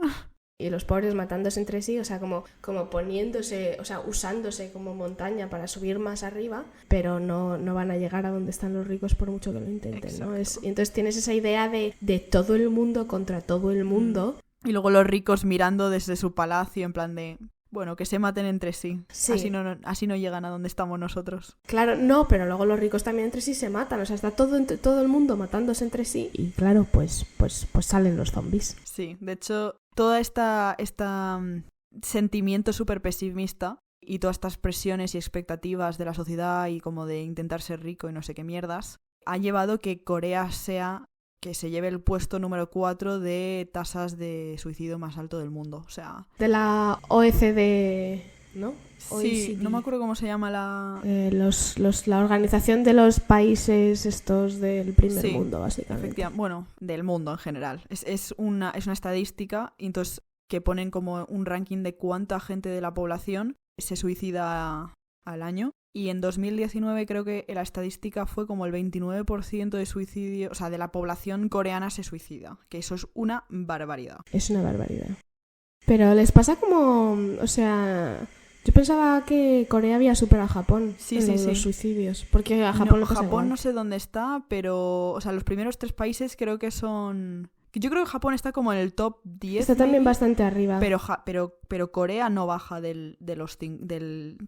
Y los pobres matándose entre sí, o sea, como poniéndose, o sea, usándose como montaña para subir más arriba, pero no van a llegar a donde están los ricos por mucho que lo intenten, ¿no? Y entonces tienes esa idea de todo el mundo contra todo el mundo. Y luego los ricos mirando desde su palacio en plan de... Bueno, que se maten entre sí. Sí. Así no llegan a donde estamos nosotros. Claro, no, pero luego los ricos también entre sí se matan. O sea, está todo el mundo matándose entre sí. Y claro, pues salen los zombies. Sí, de hecho, toda esta sentimiento súper pesimista y todas estas presiones y expectativas de la sociedad y como de intentar ser rico y no sé qué mierdas, ha llevado que Corea que se lleve el puesto número 4 de tasas de suicidio más alto del mundo. O sea... De la OECD, ¿no? Sí, no me acuerdo cómo se llama la... la organización de los países estos del primer mundo, básicamente. Efectivamente. Bueno, del mundo en general. Es una estadística, y entonces que ponen como un ranking de cuánta gente de la población se suicida al año. Y en 2019 creo que la estadística fue como el 29% de suicidio, o sea, de la población coreana se suicida, que eso es una barbaridad. Es una barbaridad. Pero les pasa como, o sea, yo pensaba que Corea había superado a Japón en los suicidios, porque a Japón no sé dónde está, pero, o sea, los primeros 3 países creo que son... Yo creo que Japón está como en el top 10. Está también bastante arriba. Pero Corea no baja del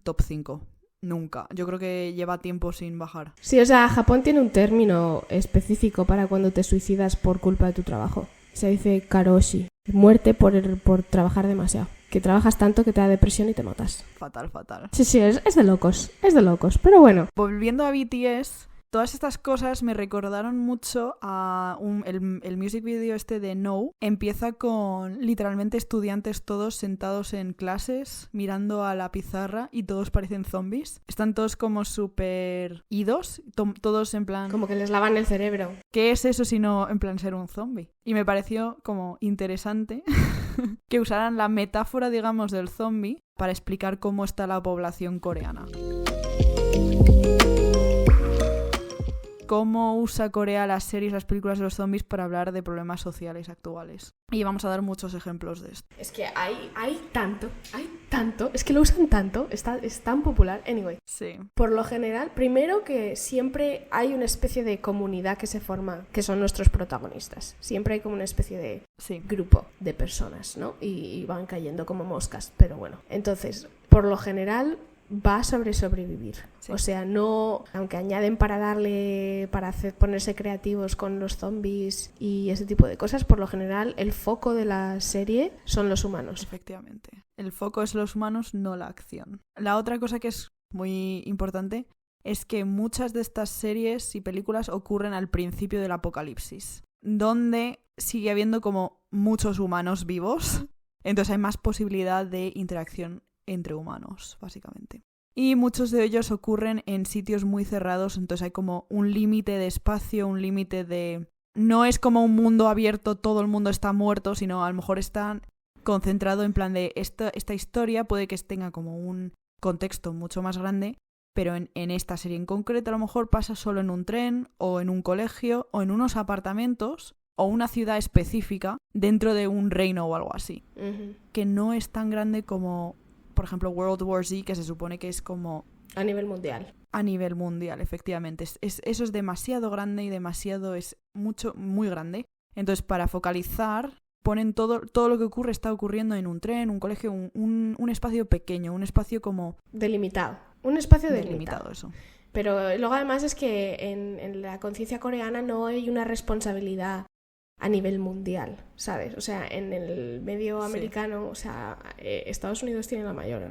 top 5. Nunca. Yo creo que lleva tiempo sin bajar. Sí, o sea, Japón tiene un término específico para cuando te suicidas por culpa de tu trabajo. Se dice karoshi. Muerte por trabajar demasiado. Que trabajas tanto que te da depresión y te matas. Fatal. Sí, es de locos. Es de locos, pero bueno. Volviendo a BTS... Todas estas cosas me recordaron mucho a el music video este de No. Empieza con literalmente estudiantes todos sentados en clases mirando a la pizarra y todos parecen zombies. Están todos como súper idos, todos en plan... Como que les lavan el cerebro. ¿Qué es eso sino en plan ser un zombie? Y me pareció como interesante que usaran la metáfora, digamos, del zombie para explicar cómo está la población coreana. Cómo usa Corea las series, las películas de los zombies para hablar de problemas sociales actuales. Y vamos a dar muchos ejemplos de esto. Es que hay tanto, es que lo usan tanto, es tan popular. Anyway, sí. Por lo general, primero que siempre hay una especie de comunidad que se forma, que son nuestros protagonistas. Siempre hay como una especie de grupo de personas, ¿no? Y van cayendo como moscas, pero bueno. Entonces, por lo general... va sobre sobrevivir. Sí. O sea, no, aunque añaden para ponerse creativos con los zombies y ese tipo de cosas, por lo general el foco de la serie son los humanos. Efectivamente. El foco es los humanos, no la acción. La otra cosa que es muy importante es que muchas de estas series y películas ocurren al principio del apocalipsis, donde sigue habiendo como muchos humanos vivos, entonces hay más posibilidad de interacción entre humanos, básicamente. Y muchos de ellos ocurren en sitios muy cerrados, entonces hay como un límite de espacio, un límite de... No es como un mundo abierto, todo el mundo está muerto, sino a lo mejor está concentrado en plan de esta historia puede que tenga como un contexto mucho más grande, pero en esta serie en concreto a lo mejor pasa solo en un tren, o en un colegio, o en unos apartamentos, o una ciudad específica dentro de un reino o algo así. Uh-huh. Que no es tan grande como... Por ejemplo, World War Z, que se supone que es como... A nivel mundial. A nivel mundial, efectivamente. Eso es demasiado grande y es muy grande. Entonces, para focalizar, ponen todo lo que ocurre está ocurriendo en un tren, un colegio, un espacio pequeño, un espacio como... Delimitado. Un espacio delimitado. Eso. Pero luego además es que en la conciencia coreana no hay una responsabilidad a nivel mundial, ¿sabes? O sea, en el medio Sí. americano, o sea, Estados Unidos tiene la mayor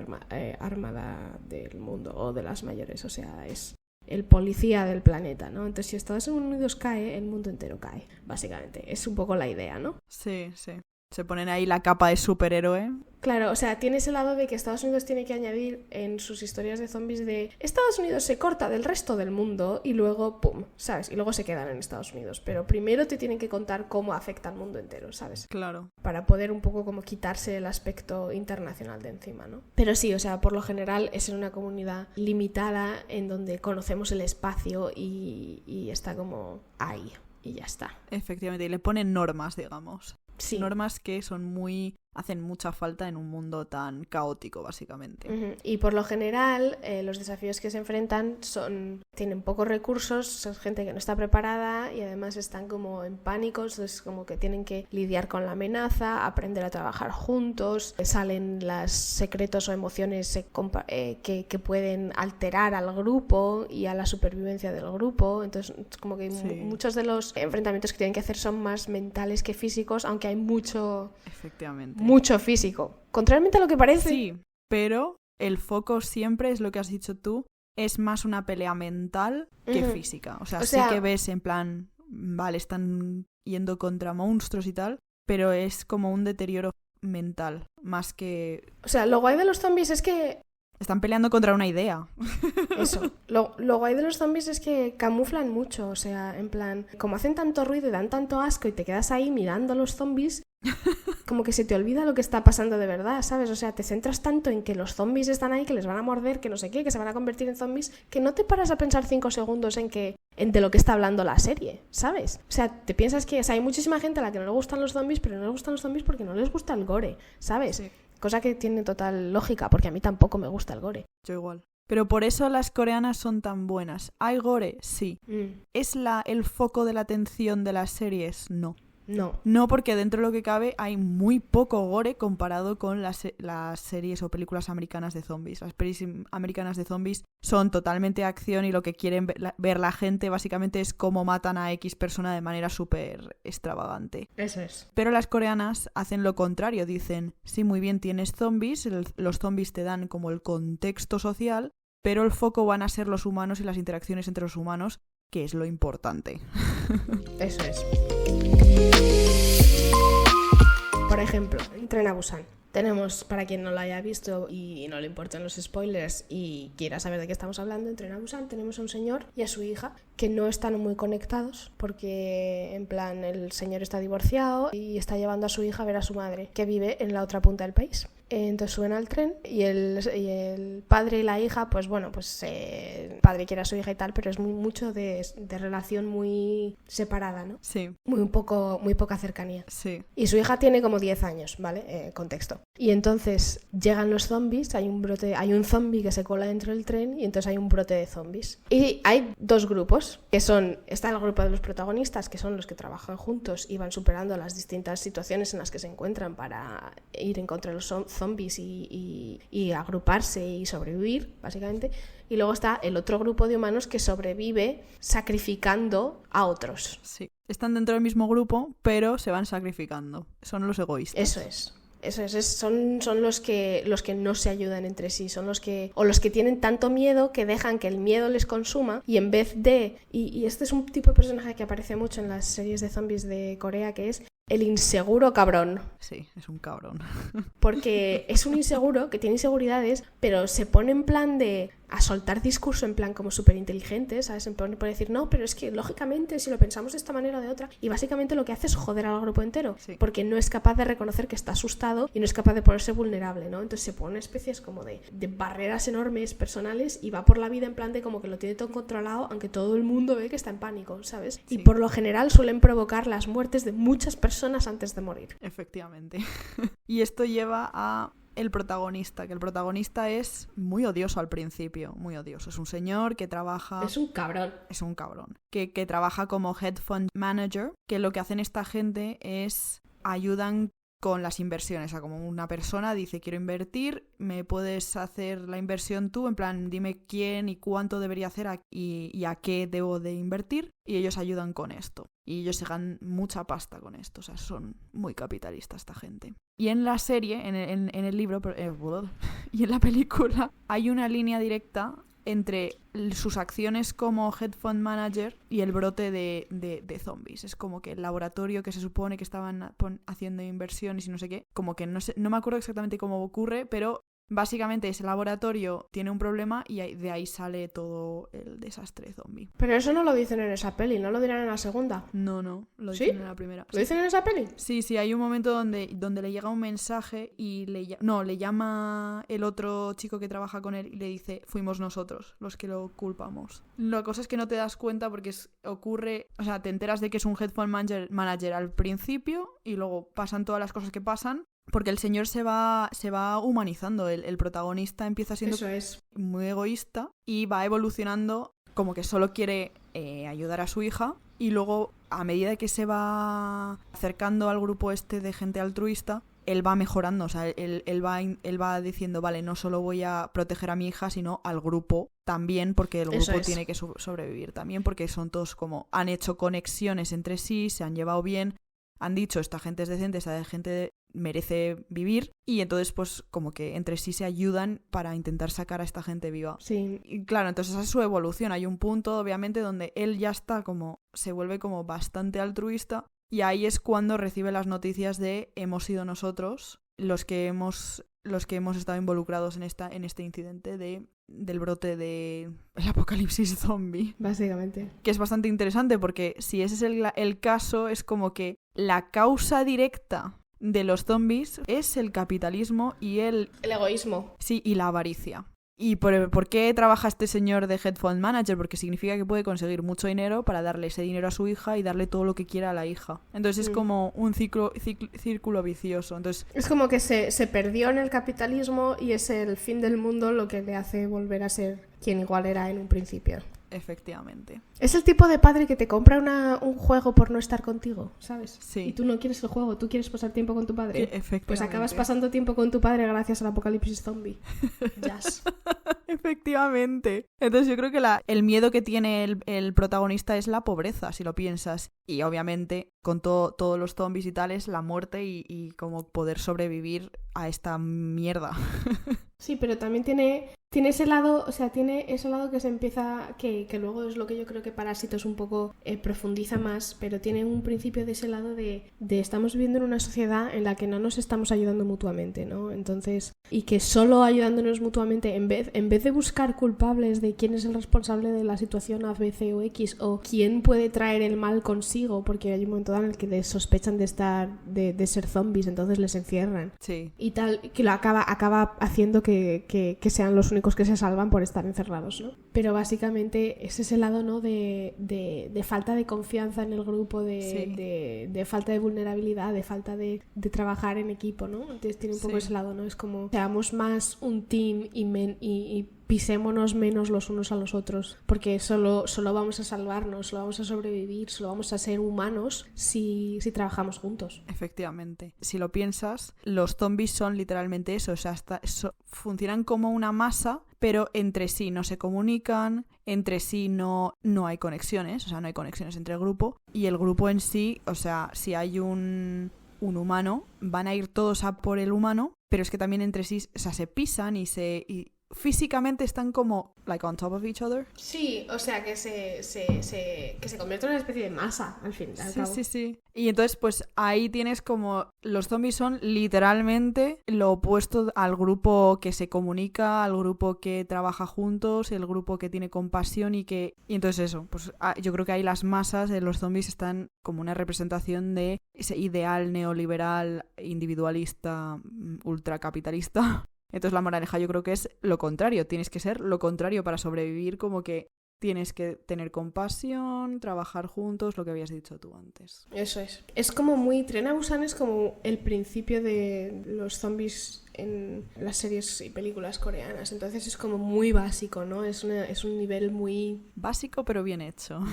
armada del mundo, o de las mayores, o sea, es el policía del planeta, ¿no? Entonces, si Estados Unidos cae, el mundo entero cae, básicamente. Es un poco la idea, ¿no? Sí, sí. Se ponen ahí la capa de superhéroe. Claro, o sea, tiene ese lado de que Estados Unidos tiene que añadir en sus historias de zombies de Estados Unidos se corta del resto del mundo y luego, ¡pum!, ¿sabes? Y luego se quedan en Estados Unidos. Pero primero te tienen que contar cómo afecta al mundo entero, ¿sabes? Claro. Para poder un poco como quitarse el aspecto internacional de encima, ¿no? Pero sí, o sea, por lo general es en una comunidad limitada en donde conocemos el espacio y está como ahí y ya está. Efectivamente, y le ponen normas, digamos. Sí. Normas que hacen mucha falta en un mundo tan caótico, básicamente. Uh-huh. Y por lo general, los desafíos que se enfrentan tienen pocos recursos, son gente que no está preparada y además están como en pánico, entonces como que tienen que lidiar con la amenaza, aprender a trabajar juntos, salen los secretos o emociones que pueden alterar al grupo y a la supervivencia del grupo, entonces como que Sí. muchos de los enfrentamientos que tienen que hacer son más mentales que físicos, aunque hay mucho físico. Contrariamente a lo que parece. Sí, pero el foco siempre es lo que has dicho tú, es más una pelea mental que Uh-huh. física. O sea, O sí sea, que ves en plan, vale, están yendo contra monstruos y tal, pero es como un deterioro mental, más que... O sea, lo guay de los zombies es que... Están peleando contra una idea. Eso. Lo guay de los zombies es que camuflan mucho. O sea, en plan, como hacen tanto ruido y dan tanto asco y te quedas ahí mirando a los zombies, como que se te olvida lo que está pasando de verdad, ¿sabes? O sea, te centras tanto en que los zombies están ahí, que les van a morder, que no sé qué, que se van a convertir en zombies, que no te paras a pensar 5 segundos en de lo que está hablando la serie, ¿sabes? O sea, te piensas que hay muchísima gente a la que no le gustan los zombies, pero no les gustan los zombies porque no les gusta el gore, ¿sabes? Sí. Cosa que tiene total lógica, porque a mí tampoco me gusta el gore. Yo igual. Pero por eso las coreanas son tan buenas. ¿Hay gore? Sí. ¿Es el foco de la atención de las series? No. No. No, porque dentro de lo que cabe hay muy poco gore comparado con las series o películas americanas de zombies. Las pelis americanas de zombies son totalmente acción y lo que quieren ver la gente básicamente es cómo matan a X persona de manera súper extravagante. Eso es. Pero las coreanas hacen lo contrario, dicen, sí, muy bien, tienes zombies, los zombies te dan como el contexto social, pero el foco van a ser los humanos y las interacciones entre los humanos, que es lo importante. Eso es. Por ejemplo, en Tren a Busan tenemos, para quien no lo haya visto y no le importen los spoilers y quiera saber de qué estamos hablando, en Tren a Busan tenemos a un señor y a su hija que no están muy conectados porque, en plan, el señor está divorciado y está llevando a su hija a ver a su madre, que vive en la otra punta del país. Entonces suben al tren y el padre y la hija, pues bueno, pues el padre quiere a su hija y tal, pero es mucho de relación muy separada, ¿no? Sí. Muy poca cercanía. Sí. Y su hija tiene como 10 años, ¿vale? Contexto. Y entonces llegan los zombies, hay un zombie que se cola dentro del tren y entonces hay un brote de zombies. Y hay dos grupos, está el grupo de los protagonistas, que son los que trabajan juntos y van superando las distintas situaciones en las que se encuentran para ir en contra de los zombies y agruparse y sobrevivir, básicamente. Y luego está el otro grupo de humanos que sobrevive sacrificando a otros. Sí. Están dentro del mismo grupo, pero se van sacrificando. Son los egoístas. Eso es. Son los que no se ayudan entre sí, son los que tienen tanto miedo que dejan que el miedo les consuma y en vez de... Y este es un tipo de personaje que aparece mucho en las series de zombies de Corea, que es el inseguro cabrón. Sí, es un cabrón. Porque es un inseguro que tiene inseguridades, pero se pone en plan a soltar discurso en plan como súper inteligente, ¿sabes? En plan por decir, no, pero es que lógicamente si lo pensamos de esta manera o de otra, y básicamente lo que hace es joder al grupo entero, Sí. porque no es capaz de reconocer que está asustado y no es capaz de ponerse vulnerable, ¿no? Entonces se pone especies como de barreras enormes personales y va por la vida en plan de como que lo tiene todo controlado, aunque todo el mundo ve que está en pánico, ¿sabes? Sí. Y por lo general suelen provocar las muertes de muchas personas antes de morir. Efectivamente. Y esto lleva a el protagonista, que el protagonista es muy odioso al principio, muy odioso. Es un señor que trabaja... Es un cabrón. Es un cabrón. Que trabaja como head fund manager, que lo que hacen esta gente es ayudan con las inversiones. O sea, como una persona dice, quiero invertir, ¿me puedes hacer la inversión tú? En plan, dime quién y cuánto debería hacer y a qué debo de invertir. Y ellos ayudan con esto. Y ellos se ganan mucha pasta con esto. O sea, son muy capitalistas esta gente. Y en la serie, en el libro, y en la película, hay una línea directa entre sus acciones como head fund manager y el brote de zombies. Es como que el laboratorio que se supone que estaban haciendo inversiones y no sé qué, como que no me acuerdo exactamente cómo ocurre, pero básicamente ese laboratorio tiene un problema y de ahí sale todo el desastre zombie. Pero eso no lo dicen en esa peli, ¿no lo dirán en la segunda? No, lo ¿Sí? dicen en la primera. ¿Lo dicen en esa peli? Sí, hay un momento donde le llega un mensaje y le llama el otro chico que trabaja con él y le dice, fuimos nosotros los que lo culpamos. La cosa es que no te das cuenta porque ocurre, o sea, te enteras de que es un head fund manager al principio y luego pasan todas las cosas que pasan. Porque el señor se va humanizando, el protagonista empieza siendo muy egoísta y va evolucionando como que solo quiere ayudar a su hija y luego a medida que se va acercando al grupo este de gente altruista, él va mejorando, o sea, él va diciendo, vale, no solo voy a proteger a mi hija, sino al grupo también, porque el grupo tiene que sobrevivir también, porque son todos como, han hecho conexiones entre sí, se han llevado bien, han dicho, esta gente es decente, esta gente merece vivir, y entonces pues como que entre sí se ayudan para intentar sacar a esta gente viva. Sí. Y claro, entonces esa es su evolución. Hay un punto obviamente donde él ya está como, se vuelve como bastante altruista, y ahí es cuando recibe las noticias de hemos sido nosotros los que hemos estado involucrados en este incidente del brote del apocalipsis zombie. Básicamente. Que es bastante interesante porque si ese es el caso, es como que la causa directa de los zombies es el capitalismo y el egoísmo. Sí, y la avaricia. ¿Y por qué trabaja este señor de head fund manager? Porque significa que puede conseguir mucho dinero para darle ese dinero a su hija y darle todo lo que quiera a la hija. Entonces es como un círculo vicioso. Entonces es como que se perdió en el capitalismo y es el fin del mundo lo que le hace volver a ser quien igual era en un principio. Efectivamente. Es el tipo de padre que te compra un juego por no estar contigo, ¿sabes? Sí. Y tú no quieres el juego, tú quieres pasar tiempo con tu padre. Efectivamente. Pues acabas pasando tiempo con tu padre gracias al apocalipsis zombie. Jazz. Efectivamente. Entonces yo creo que el miedo que tiene el protagonista es la pobreza, si lo piensas. Y obviamente con todos los zombies y tales, la muerte y como poder sobrevivir a esta mierda. Sí, pero también tiene ese lado, o sea, tiene ese lado que se empieza, que luego es lo que yo creo que Parásitos un poco profundiza más, pero tiene un principio de ese lado de estamos viviendo en una sociedad en la que no nos estamos ayudando mutuamente, ¿no? Entonces, y que solo ayudándonos mutuamente, en vez de buscar culpables de quién es el responsable de la situación A, B, C o X, o quién puede traer el mal consigo, porque hay un momento en el que les sospechan de ser zombies, entonces les encierran. Sí. Y tal, que lo acaba haciendo que sean los únicos que se salvan por estar encerrados, ¿no? Pero básicamente es ese lado, ¿no? de falta de confianza en el grupo, de falta de vulnerabilidad, de falta de trabajar en equipo, ¿no? Entonces tiene un poco ese lado, ¿no? Es como seamos más un team y pisémonos menos los unos a los otros, porque solo vamos a salvarnos, solo vamos a sobrevivir, solo vamos a ser humanos si trabajamos juntos. Efectivamente. Si lo piensas, los zombies son literalmente eso, o sea, funcionan como una masa, pero entre sí no se comunican, entre sí no hay conexiones, o sea, no hay conexiones entre el grupo, y el grupo en sí, o sea, si hay un humano, van a ir todos a por el humano, pero es que también entre sí, o sea, se pisan y físicamente están como like on top of each other. Sí, o sea que se convierte en una especie de masa al fin. Sí. Y entonces pues ahí tienes como los zombies son literalmente lo opuesto al grupo que se comunica, al grupo que trabaja juntos, el grupo que tiene compasión y entonces eso, pues yo creo que ahí las masas de los zombies están como una representación de ese ideal neoliberal, individualista, ultracapitalista. Entonces la moraleja yo creo que es lo contrario, tienes que ser lo contrario para sobrevivir, como que tienes que tener compasión, trabajar juntos, lo que habías dicho tú antes. Eso es. Es como muy... Tren a Busan es como el principio de los zombies en las series y películas coreanas. Entonces es como muy básico, ¿no? Es un nivel muy... Básico pero bien hecho.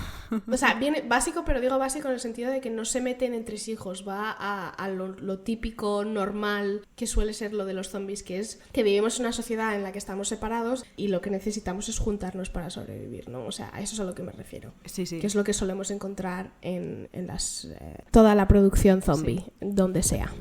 O sea, bien básico, pero digo básico en el sentido de que no se meten entre hijos, va a lo típico, normal, que suele ser lo de los zombies, que es que vivimos en una sociedad en la que estamos separados y lo que necesitamos es juntarnos para sobrevivir, ¿no? O sea, a eso es a lo que me refiero. Sí, sí. Que es lo que solemos encontrar en toda la producción zombie, sí, donde sea.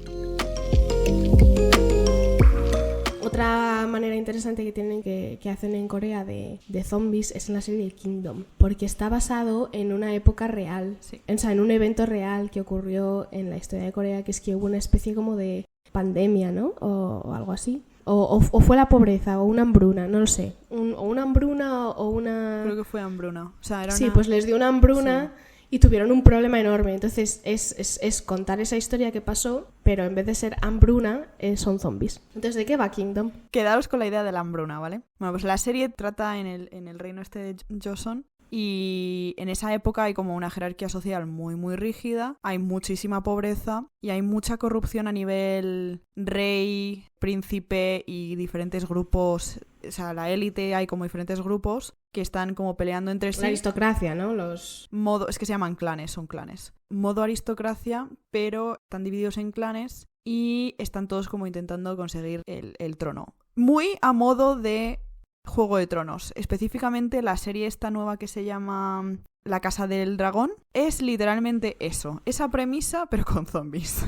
Otra manera interesante que tienen que hacen en Corea de zombies es en la serie de Kingdom, porque está basado en una época real, sí. O sea, en un evento real que ocurrió en la historia de Corea, que es que hubo una especie como de pandemia, ¿no? O algo así. O fue la pobreza, o una hambruna, no lo sé. O una hambruna o una... Creo que fue hambruna. O sea, era sí, una... pues les dio una hambruna... Sí. Y tuvieron un problema enorme. Entonces es contar esa historia que pasó, pero en vez de ser hambruna, son zombies. Entonces, ¿de qué va Kingdom? Quedaos con la idea de la hambruna, ¿vale? Bueno, pues la serie trata en el reino este de Joseon. Y en esa época hay como una jerarquía social muy muy rígida, hay muchísima pobreza y hay mucha corrupción a nivel rey, príncipe y diferentes grupos, o sea, la élite, hay como diferentes grupos que están como peleando entre sí. La aristocracia, ¿no? Es que se llaman clanes, son clanes. Modo aristocracia, pero están divididos en clanes y están todos como intentando conseguir el trono. Muy a modo de Juego de Tronos. Específicamente la serie esta nueva que se llama La Casa del Dragón es literalmente eso, esa premisa pero con zombies.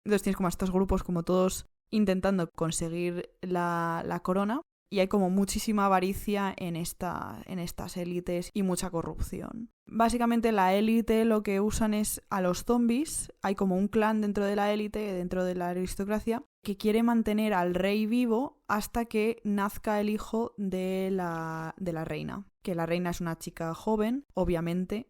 Entonces tienes como estos grupos como todos intentando conseguir la corona y hay como muchísima avaricia en estas élites y mucha corrupción. Básicamente la élite lo que usan es a los zombies, hay como un clan dentro de la élite, dentro de la aristocracia, que quiere mantener al rey vivo hasta que nazca el hijo de la reina. Que la reina es una chica joven, obviamente.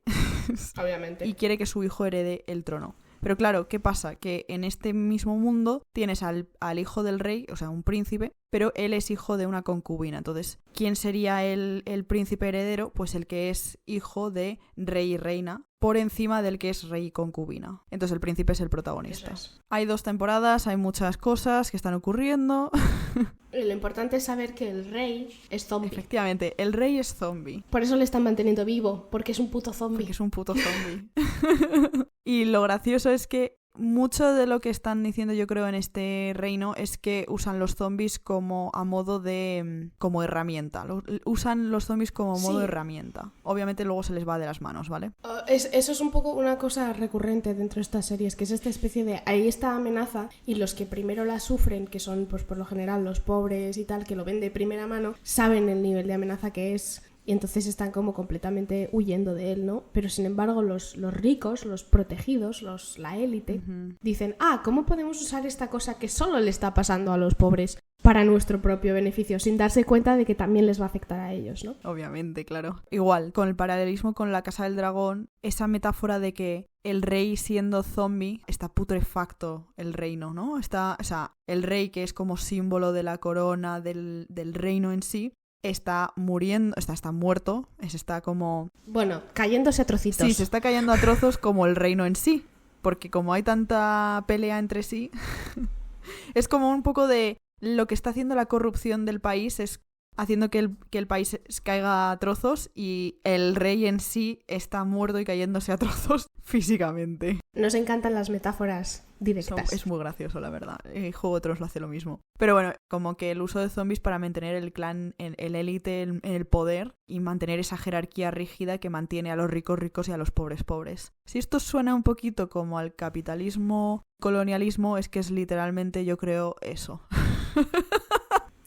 Obviamente. Y quiere que su hijo herede el trono. Pero claro, ¿qué pasa? Que en este mismo mundo tienes al hijo del rey, o sea, un príncipe, pero él es hijo de una concubina. Entonces, ¿quién sería el príncipe heredero? Pues el que es hijo de rey y reina, por encima del que es rey y concubina. Entonces el príncipe es el protagonista. Hay 2 temporadas, hay muchas cosas que están ocurriendo. Lo importante es saber que el rey es zombie. Efectivamente, el rey es zombie. Por eso le están manteniendo vivo, porque es un puto zombie. Porque es un puto zombie. Y lo gracioso es que mucho de lo que están diciendo, yo creo, en este reino es que usan los zombies como a modo de... como herramienta. Usan los zombies como modo herramienta. Obviamente luego se les va de las manos, ¿vale? Eso es un poco una cosa recurrente dentro de estas series, que es esta especie de... Hay esta amenaza y los que primero la sufren, que son pues por lo general los pobres y tal, que lo ven de primera mano, saben el nivel de amenaza que es... Y entonces están como completamente huyendo de él, ¿no? Pero sin embargo los ricos, los protegidos, la élite, dicen, ¿cómo podemos usar esta cosa que solo le está pasando a los pobres para nuestro propio beneficio? Sin darse cuenta de que también les va a afectar a ellos, ¿no? Obviamente, claro. Igual, con el paralelismo con la Casa del Dragón, esa metáfora de que el rey siendo zombie está putrefacto el reino, ¿no? O sea, el rey que es como símbolo de la corona, del reino en sí, está muriendo, está muerto, está como... Bueno, cayéndose a trocitos. Sí, se está cayendo a trozos como el reino en sí, porque como hay tanta pelea entre sí, es como un poco de lo que está haciendo la corrupción del país es haciendo que el país caiga a trozos y el rey en sí está muerto y cayéndose a trozos físicamente. Nos encantan las metáforas directas. Es muy gracioso, la verdad. Juego de Tronos lo hace lo mismo. Pero bueno, como que el uso de zombies para mantener el clan, el élite, el poder y mantener esa jerarquía rígida que mantiene a los ricos ricos y a los pobres pobres. Si esto suena un poquito como al capitalismo, colonialismo, es que es literalmente, yo creo, eso.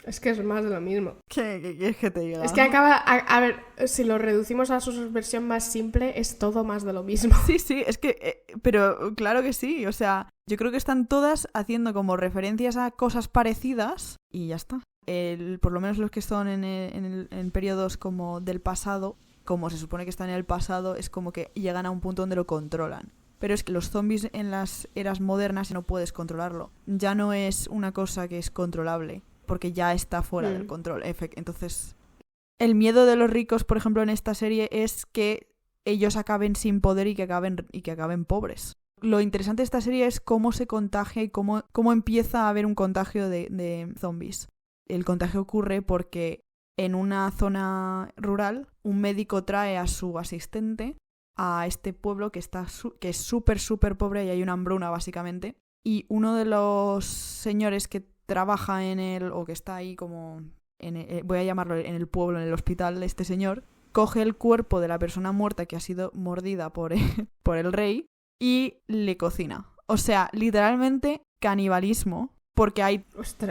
Es que es más de lo mismo. ¿Qué quieres que te diga? Es que acaba... A ver, si lo reducimos a su versión más simple, es todo más de lo mismo. Sí, es que... pero claro que sí, o sea, yo creo que están todas haciendo como referencias a cosas parecidas y ya está. Por lo menos los que están en periodos como del pasado, como se supone que están en el pasado, es como que llegan a un punto donde lo controlan. Pero es que los zombies en las eras modernas no puedes controlarlo. Ya no es una cosa que es controlable, porque ya está fuera del control. Entonces, el miedo de los ricos, por ejemplo, en esta serie es que ellos acaben sin poder y que acaben pobres. lo interesante de esta serie es cómo se contagia y cómo empieza a haber un contagio de zombies. El contagio ocurre porque en una zona rural un médico trae a su asistente a este pueblo que es súper, súper pobre y hay una hambruna básicamente. Y uno de los señores que trabaja o que está ahí como, voy a llamarlo en el pueblo, en el hospital, este señor, coge el cuerpo de la persona muerta que ha sido mordida por el rey y le cocina. O sea, literalmente canibalismo, porque hay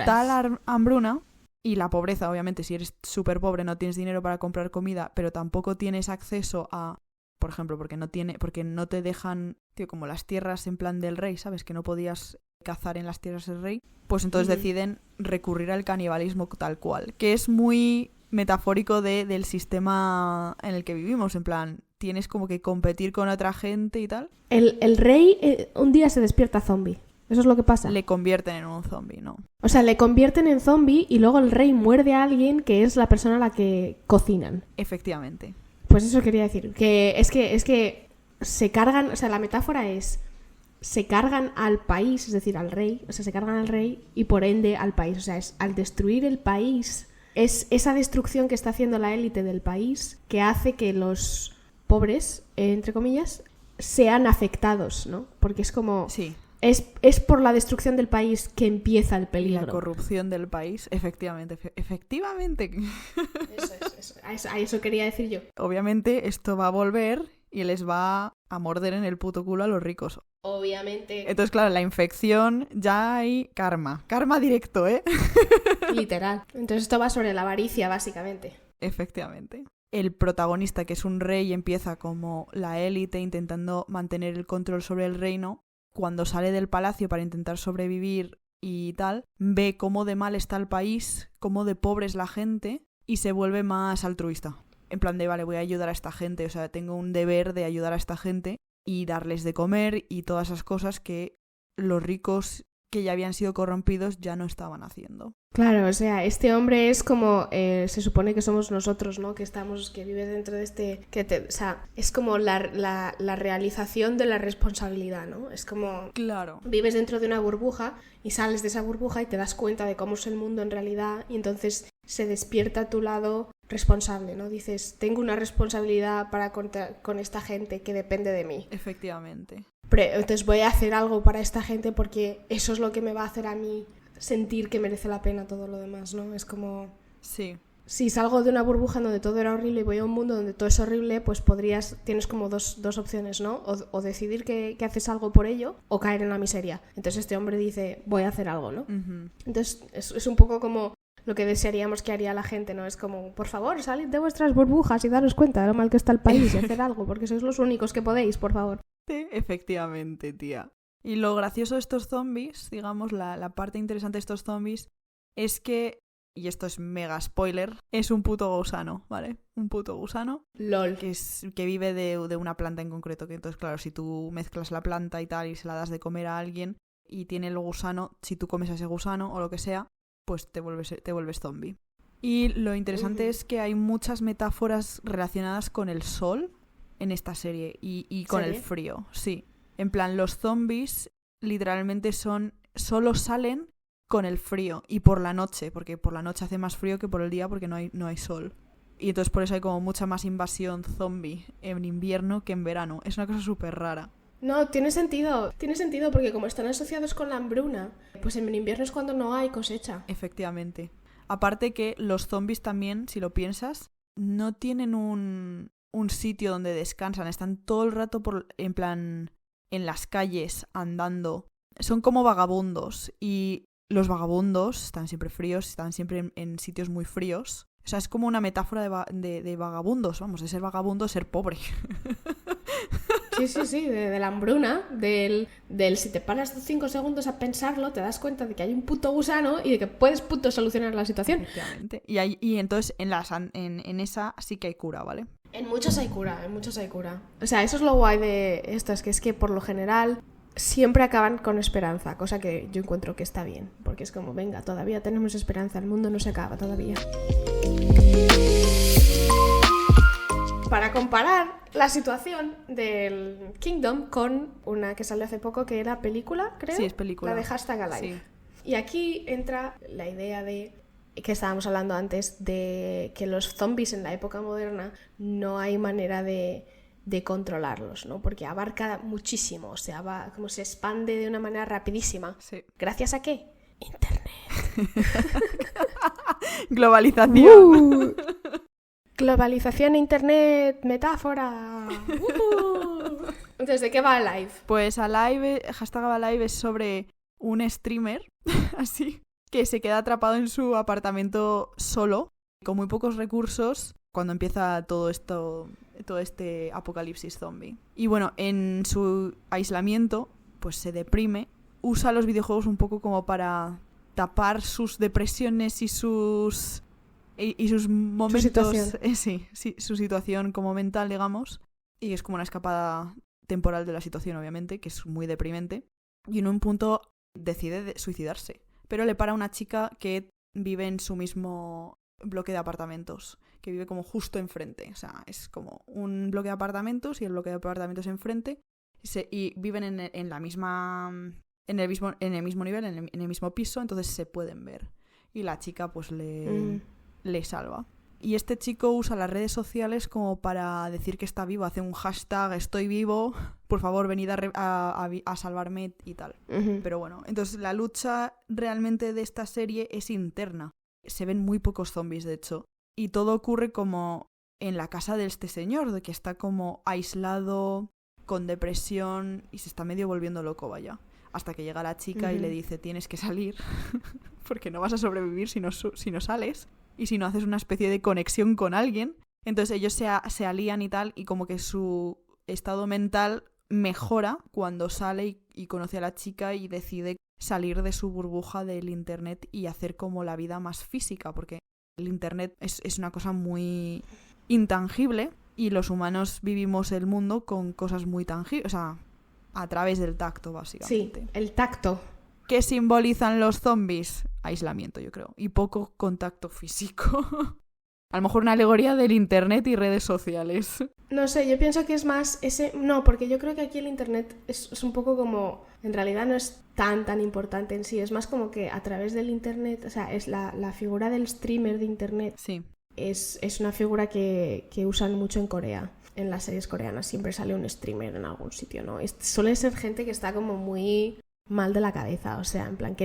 tal hambruna y la pobreza, obviamente, si eres súper pobre no tienes dinero para comprar comida, pero tampoco tienes acceso a, por ejemplo, porque no te dejan, tío, como las tierras en plan del rey, ¿sabes? Que no podías cazar en las tierras del rey, pues entonces deciden recurrir al canibalismo tal cual, que es muy metafórico del sistema en el que vivimos, en plan, tienes como que competir con otra gente y tal. El rey un día se despierta zombie. ¿Eso es lo que pasa? Le convierten en un zombie, ¿no? O sea, le convierten en zombie y luego el rey muerde a alguien que es la persona a la que cocinan. Efectivamente. Pues eso quería decir. Que es que se cargan... O sea, la metáfora es... Se cargan al país, es decir, al rey. O sea, se cargan al rey y por ende al país. O sea, es al destruir el país... Es esa destrucción que está haciendo la élite del país que hace que los pobres, entre comillas, sean afectados, ¿no? Porque es como... Sí. Es por la destrucción del país que empieza el peligro. La corrupción del país, efectivamente. Efectivamente. Eso. A eso quería decir yo. Obviamente esto va a volver y les va a morder en el puto culo a los ricos. Obviamente. Entonces, claro, la infección ya hay karma. Karma directo, ¿eh? Literal. Entonces esto va sobre la avaricia, básicamente. Efectivamente. El protagonista, que es un rey, empieza como la élite intentando mantener el control sobre el reino. Cuando sale del palacio para intentar sobrevivir y tal, ve cómo de mal está el país, cómo de pobre es la gente y se vuelve más altruista. En plan de, vale, voy a ayudar a esta gente, o sea, tengo un deber de ayudar a esta gente y darles de comer y todas esas cosas que los ricos que ya habían sido corrompidos ya no estaban haciendo. Claro, o sea, este hombre es como, se supone que somos nosotros, ¿no? Que vive dentro de este... o sea, es como la realización de la responsabilidad, ¿no? Es como... Claro. Vives dentro de una burbuja y sales de esa burbuja y te das cuenta de cómo es el mundo en realidad y entonces se despierta tu lado responsable, ¿no? Dices, tengo una responsabilidad para con esta gente que depende de mí. Efectivamente. Entonces voy a hacer algo para esta gente porque eso es lo que me va a hacer a mí sentir que merece la pena todo lo demás, ¿no? Es como... Sí. Si salgo de una burbuja donde todo era horrible y voy a un mundo donde todo es horrible, pues tienes como dos opciones, ¿no? O decidir que haces algo por ello o caer en la miseria. Entonces este hombre dice, voy a hacer algo, ¿no? Uh-huh. Entonces es un poco como lo que desearíamos que haría la gente, ¿no? Es como, por favor, salid de vuestras burbujas y daros cuenta de lo mal que está el país y hacer algo, porque sois los únicos que podéis, por favor. Sí, efectivamente, tía. Y lo gracioso de estos zombies, digamos, la parte interesante de estos zombies es que, y esto es mega spoiler, es un puto gusano, ¿vale? Un puto gusano. LOL. Que vive de una planta en concreto, que entonces, claro, si tú mezclas la planta y tal y se la das de comer a alguien y tiene el gusano, si tú comes a ese gusano o lo que sea, pues te vuelves zombie. Y lo interesante es que hay muchas metáforas relacionadas con el sol en esta serie y con el frío, sí. En plan, los zombies literalmente solo salen con el frío y por la noche, porque por la noche hace más frío que por el día porque no hay sol. Y entonces por eso hay como mucha más invasión zombie en invierno que en verano. Es una cosa súper rara. No, tiene sentido porque como están asociados con la hambruna, pues en invierno es cuando no hay cosecha. Efectivamente. Aparte que los zombies también, si lo piensas, no tienen un sitio donde descansan, están todo el rato en plan en las calles andando. Son como vagabundos y los vagabundos están siempre fríos, están siempre en sitios muy fríos. O sea, es como una metáfora de vagabundos, vamos, de ser vagabundo, ser pobre. Sí, de la hambruna, del si te paras 5 segundos a pensarlo, te das cuenta de que hay un puto gusano y de que puedes puto solucionar la situación. Efectivamente. Y entonces en esa sí que hay cura, ¿vale? En muchos hay cura. O sea, eso es lo guay de esto, es que por lo general siempre acaban con esperanza, cosa que yo encuentro que está bien, porque es como, venga, todavía tenemos esperanza, el mundo no se acaba todavía. para comparar la situación del Kingdom con una que salió hace poco que era película, creo. Sí, es película. La de #Alive. Sí. Y aquí entra la idea de que estábamos hablando antes de que los zombies en la época moderna no hay manera de controlarlos, ¿no? Porque abarca muchísimo, o sea, como se expande de una manera rapidísima. Sí. ¿Gracias a qué? Internet. Globalización. Globalización, internet, metáfora. Entonces, ¿de qué va Alive? Pues Alive, #Alive es sobre un streamer, así, que se queda atrapado en su apartamento solo, con muy pocos recursos, cuando empieza todo este apocalipsis zombie. Y bueno, en su aislamiento, pues se deprime, usa los videojuegos un poco como para tapar sus depresiones y sus momentos, su situación como mental, digamos, y es como una escapada temporal de la situación, obviamente, que es muy deprimente, y en un punto decide suicidarse, pero le para una chica que vive en su mismo bloque de apartamentos, que vive como justo enfrente, o sea, es como un bloque de apartamentos y el bloque de apartamentos enfrente, y viven en el mismo nivel, en el mismo piso, entonces se pueden ver, y la chica pues le salva. Y este chico usa las redes sociales como para decir que está vivo, hace un hashtag estoy vivo, por favor venid a salvarme y tal. Uh-huh. Pero bueno, entonces la lucha realmente de esta serie es interna. Se ven muy pocos zombies, de hecho. Y todo ocurre como en la casa de este señor, de que está como aislado, con depresión y se está medio volviendo loco, vaya. Hasta que llega la chica y le dice tienes que salir porque no vas a sobrevivir si no sales. Y si no haces una especie de conexión con alguien. Entonces ellos se alían y tal, y como que su estado mental mejora cuando sale y conoce a la chica y decide salir de su burbuja del internet y hacer como la vida más física, porque el internet es una cosa muy intangible y los humanos vivimos el mundo con cosas muy tangibles, o sea, a través del tacto, básicamente. Sí, el tacto. ¿Qué simbolizan los zombies? Aislamiento, yo creo. Y poco contacto físico. A lo mejor una alegoría del internet y redes sociales. No sé, yo pienso que es más ese... No, porque yo creo que aquí el internet es un poco como... En realidad no es tan importante en sí. Es más como que a través del internet... O sea, es la figura del streamer de internet. Sí. Es una figura que usan mucho en Corea. En las series coreanas siempre sale un streamer en algún sitio, ¿no? Suele ser gente que está como muy... mal de la cabeza, o sea, en plan que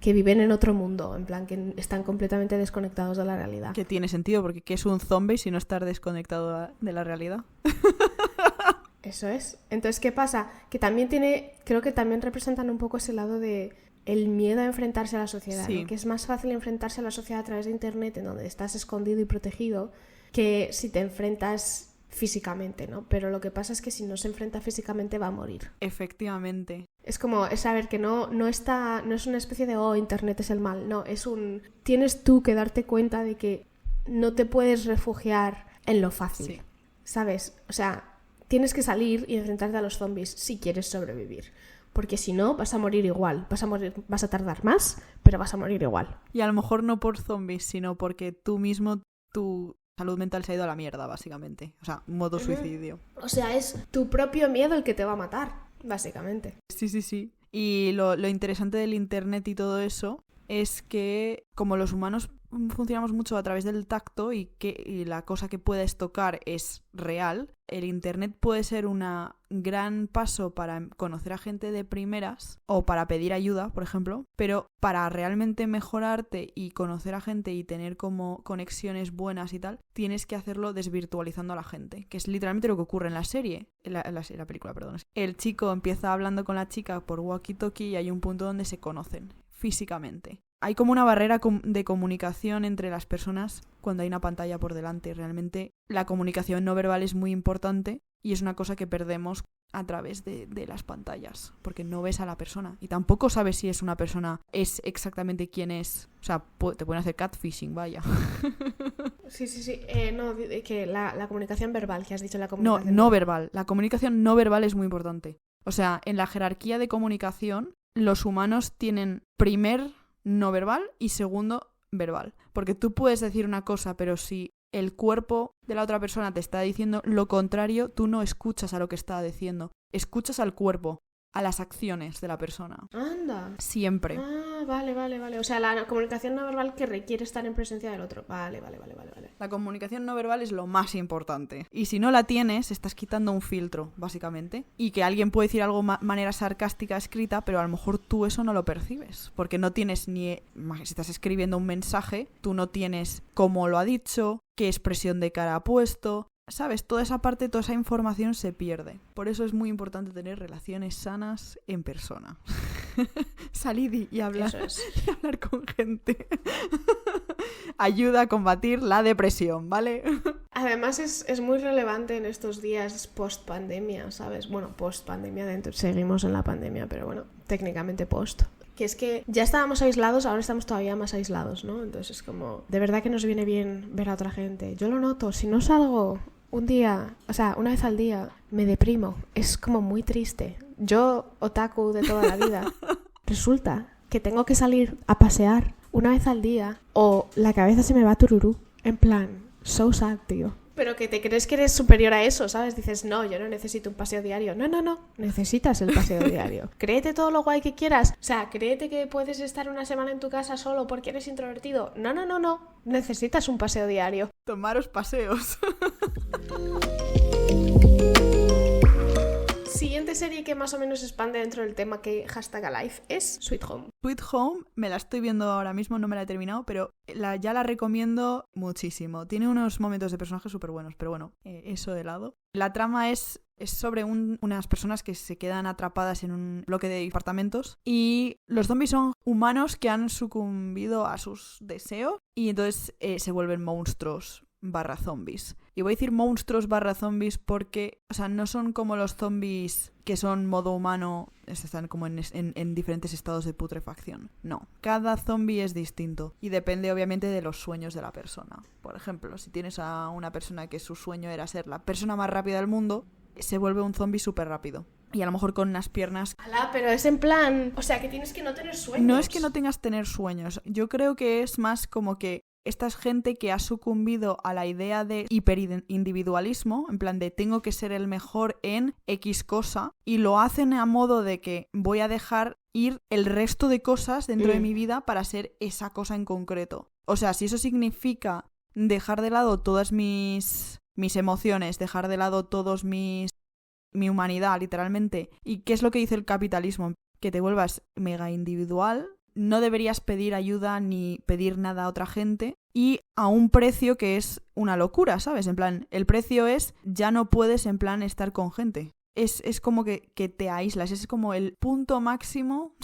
que viven en otro mundo, en plan que están completamente desconectados de la realidad. Que tiene sentido, porque ¿qué es un zombie si no estar desconectado de la realidad? Eso es. Entonces, ¿qué pasa? Que también creo que también representan un poco ese lado de el miedo a enfrentarse a la sociedad, sí. ¿no? Que es más fácil enfrentarse a la sociedad a través de internet, en donde estás escondido y protegido, que si te enfrentas físicamente, ¿no? Pero lo que pasa es que si no se enfrenta físicamente va a morir. Efectivamente. Es como, es saber que no es una especie de internet es el mal, no, tienes tú que darte cuenta de que no te puedes refugiar en lo fácil, sí. ¿Sabes? O sea, tienes que salir y enfrentarte a los zombies si quieres sobrevivir. Porque si no, vas a morir igual. Vas a tardar más, pero vas a morir igual. Y a lo mejor no por zombies, sino porque tú mismo, tu salud mental se ha ido a la mierda, básicamente. O sea, modo suicidio. O sea, es tu propio miedo el que te va a matar, básicamente. Sí. Y lo interesante del internet y todo eso es que como los humanos funcionamos mucho a través del tacto y la cosa que puedes tocar es real, el internet puede ser un gran paso para conocer a gente de primeras o para pedir ayuda, por ejemplo, pero para realmente mejorarte y conocer a gente y tener como conexiones buenas y tal, tienes que hacerlo desvirtualizando a la gente, que es literalmente lo que ocurre en la serie, en la película, perdón. El chico empieza hablando con la chica por walkie-talkie y hay un punto donde se conocen físicamente. Hay como una barrera de comunicación entre las personas cuando hay una pantalla por delante. Realmente la comunicación no verbal es muy importante y es una cosa que perdemos a través de las pantallas, porque no ves a la persona y tampoco sabes si es una persona, es exactamente quién es. O sea, te pueden hacer catfishing, vaya. Sí. No, que la comunicación verbal, que has dicho la comunicación. No verbal. La comunicación no verbal es muy importante. O sea, en la jerarquía de comunicación, los humanos tienen primer no verbal y segundo verbal. Porque tú puedes decir una cosa, pero si el cuerpo de la otra persona te está diciendo lo contrario, tú no escuchas a lo que está diciendo. Escuchas al cuerpo, a las acciones de la persona. Anda. Siempre. Ah, vale. O sea, la comunicación no verbal que requiere estar en presencia del otro. Vale. La comunicación no verbal es lo más importante. Y si no la tienes, estás quitando un filtro, básicamente. Y que alguien puede decir algo de manera sarcástica escrita, pero a lo mejor tú eso no lo percibes. Porque no tienes ni... Si estás escribiendo un mensaje, tú no tienes cómo lo ha dicho, qué expresión de cara ha puesto... ¿Sabes? Toda esa parte, toda esa información se pierde. Por eso es muy importante tener relaciones sanas en persona. Salir y hablar, y hablar con gente. Ayuda a combatir la depresión, ¿vale? Además es muy relevante en estos días post-pandemia, ¿sabes? Bueno, post-pandemia, seguimos en la pandemia, pero bueno, técnicamente post. Que es que ya estábamos aislados, ahora estamos todavía más aislados, ¿no? Entonces es como, de verdad que nos viene bien ver a otra gente. Yo lo noto, si no salgo un día, o sea, una vez al día, me deprimo. Es como muy triste. Yo, otaku de toda la vida, resulta que tengo que salir a pasear una vez al día o la cabeza se me va tururú. En plan, so sad, tío. Pero que te crees que eres superior a eso, ¿sabes? Dices, no, yo no necesito un paseo diario. No, necesitas el paseo diario. Créete todo lo guay que quieras. O sea, créete que puedes estar una semana en tu casa solo porque eres introvertido. No. Necesitas un paseo diario. Tomaros paseos. Siguiente serie que más o menos expande dentro del tema que #alive es Sweet Home. Sweet Home me la estoy viendo ahora mismo, no me la he terminado, pero ya la recomiendo muchísimo. Tiene unos momentos de personajes súper buenos, pero bueno, eso de lado. La trama es sobre unas personas que se quedan atrapadas en un bloque de apartamentos y los zombies son humanos que han sucumbido a sus deseos y entonces se vuelven monstruos /zombies. Y voy a decir monstruos /zombies porque, o sea, no son como los zombies que son modo humano, están como en diferentes estados de putrefacción. No, cada zombie es distinto y depende obviamente de los sueños de la persona. Por ejemplo, si tienes a una persona que su sueño era ser la persona más rápida del mundo, se vuelve un zombie súper rápido. Y a lo mejor con unas piernas... ¡Hala! Pero es en plan... O sea, que tienes que no tener sueños. No es que no tengas tener sueños. Yo creo que es más como que esta es gente que ha sucumbido a la idea de hiperindividualismo, en plan de tengo que ser el mejor en X cosa, y lo hacen a modo de que voy a dejar ir el resto de cosas dentro de mi vida para ser esa cosa en concreto. O sea, si eso significa dejar de lado todas mis emociones, dejar de lado mi humanidad, literalmente. ¿Y qué es lo que dice el capitalismo? Que te vuelvas mega individual, no deberías pedir ayuda ni pedir nada a otra gente y a un precio que es una locura, ¿sabes? En plan, el precio es ya no puedes en plan estar con gente. Es como que te aíslas, es como el punto máximo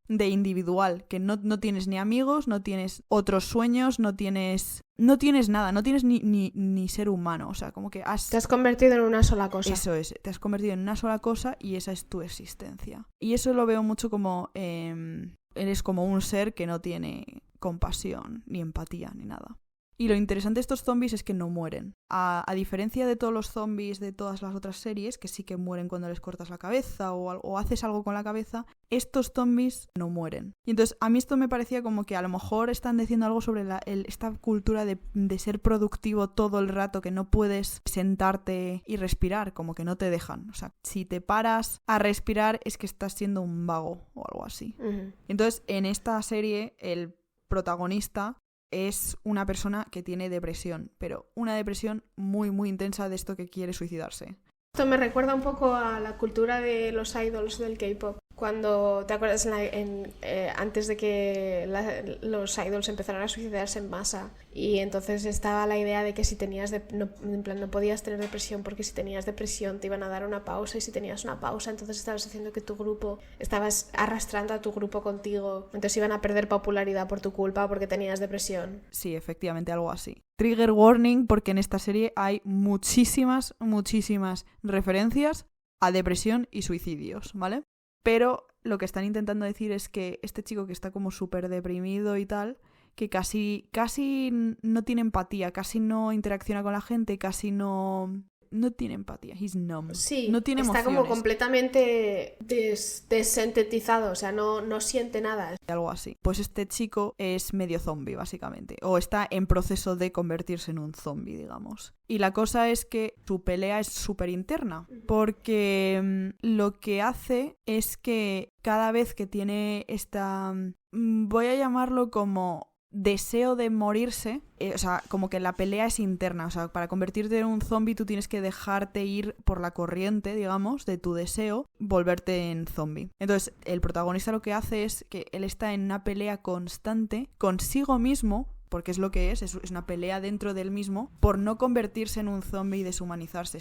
de individual, que no tienes ni amigos, no tienes otros sueños, no tienes nada, no tienes ni ser humano, o sea, como que te has convertido en una sola cosa. Eso es, te has convertido en una sola cosa y esa es tu existencia. Y eso lo veo mucho como eres como un ser que no tiene compasión, ni empatía, ni nada. Y lo interesante de estos zombies es que no mueren. A diferencia de todos los zombies de todas las otras series, que sí que mueren cuando les cortas la cabeza o haces algo con la cabeza, estos zombies no mueren. Y entonces a mí esto me parecía como que a lo mejor están diciendo algo sobre esta cultura de ser productivo todo el rato, que no puedes sentarte y respirar, como que no te dejan. O sea, si te paras a respirar es que estás siendo un vago o algo así. Uh-huh. Entonces en esta serie el protagonista es una persona que tiene depresión, pero una depresión muy, muy intensa de esto que quiere suicidarse. Esto me recuerda un poco a la cultura de los idols del K-pop. Cuando, ¿te acuerdas? Antes de que los idols empezaran a suicidarse en masa y entonces estaba la idea de que si tenías no podías tener depresión porque si tenías depresión te iban a dar una pausa y si tenías una pausa entonces estabas haciendo que tu grupo, estabas arrastrando a tu grupo contigo, entonces iban a perder popularidad por tu culpa porque tenías depresión. Sí, efectivamente, algo así. Trigger warning porque en esta serie hay muchísimas referencias a depresión y suicidios, ¿vale? Pero lo que están intentando decir es que este chico que está como súper deprimido y tal, que casi no tiene empatía, casi no interacciona con la gente, casi no no tiene empatía, he's numb. Sí, no tiene está emociones. como completamente desintetizado, o sea, no siente nada. Algo así. Pues este chico es medio zombie, básicamente. O está en proceso de convertirse en un zombie, digamos. Y la cosa es que su pelea es súper interna. Porque lo que hace es que cada vez que tiene esta... voy a llamarlo como... deseo de morirse, o sea, como que la pelea es interna, o sea, para convertirte en un zombie tú tienes que dejarte ir por la corriente, digamos, de tu deseo, volverte en zombie. Entonces, el protagonista lo que hace es que él está en una pelea constante consigo mismo, porque es lo que es una pelea dentro del mismo, por no convertirse en un zombie y deshumanizarse.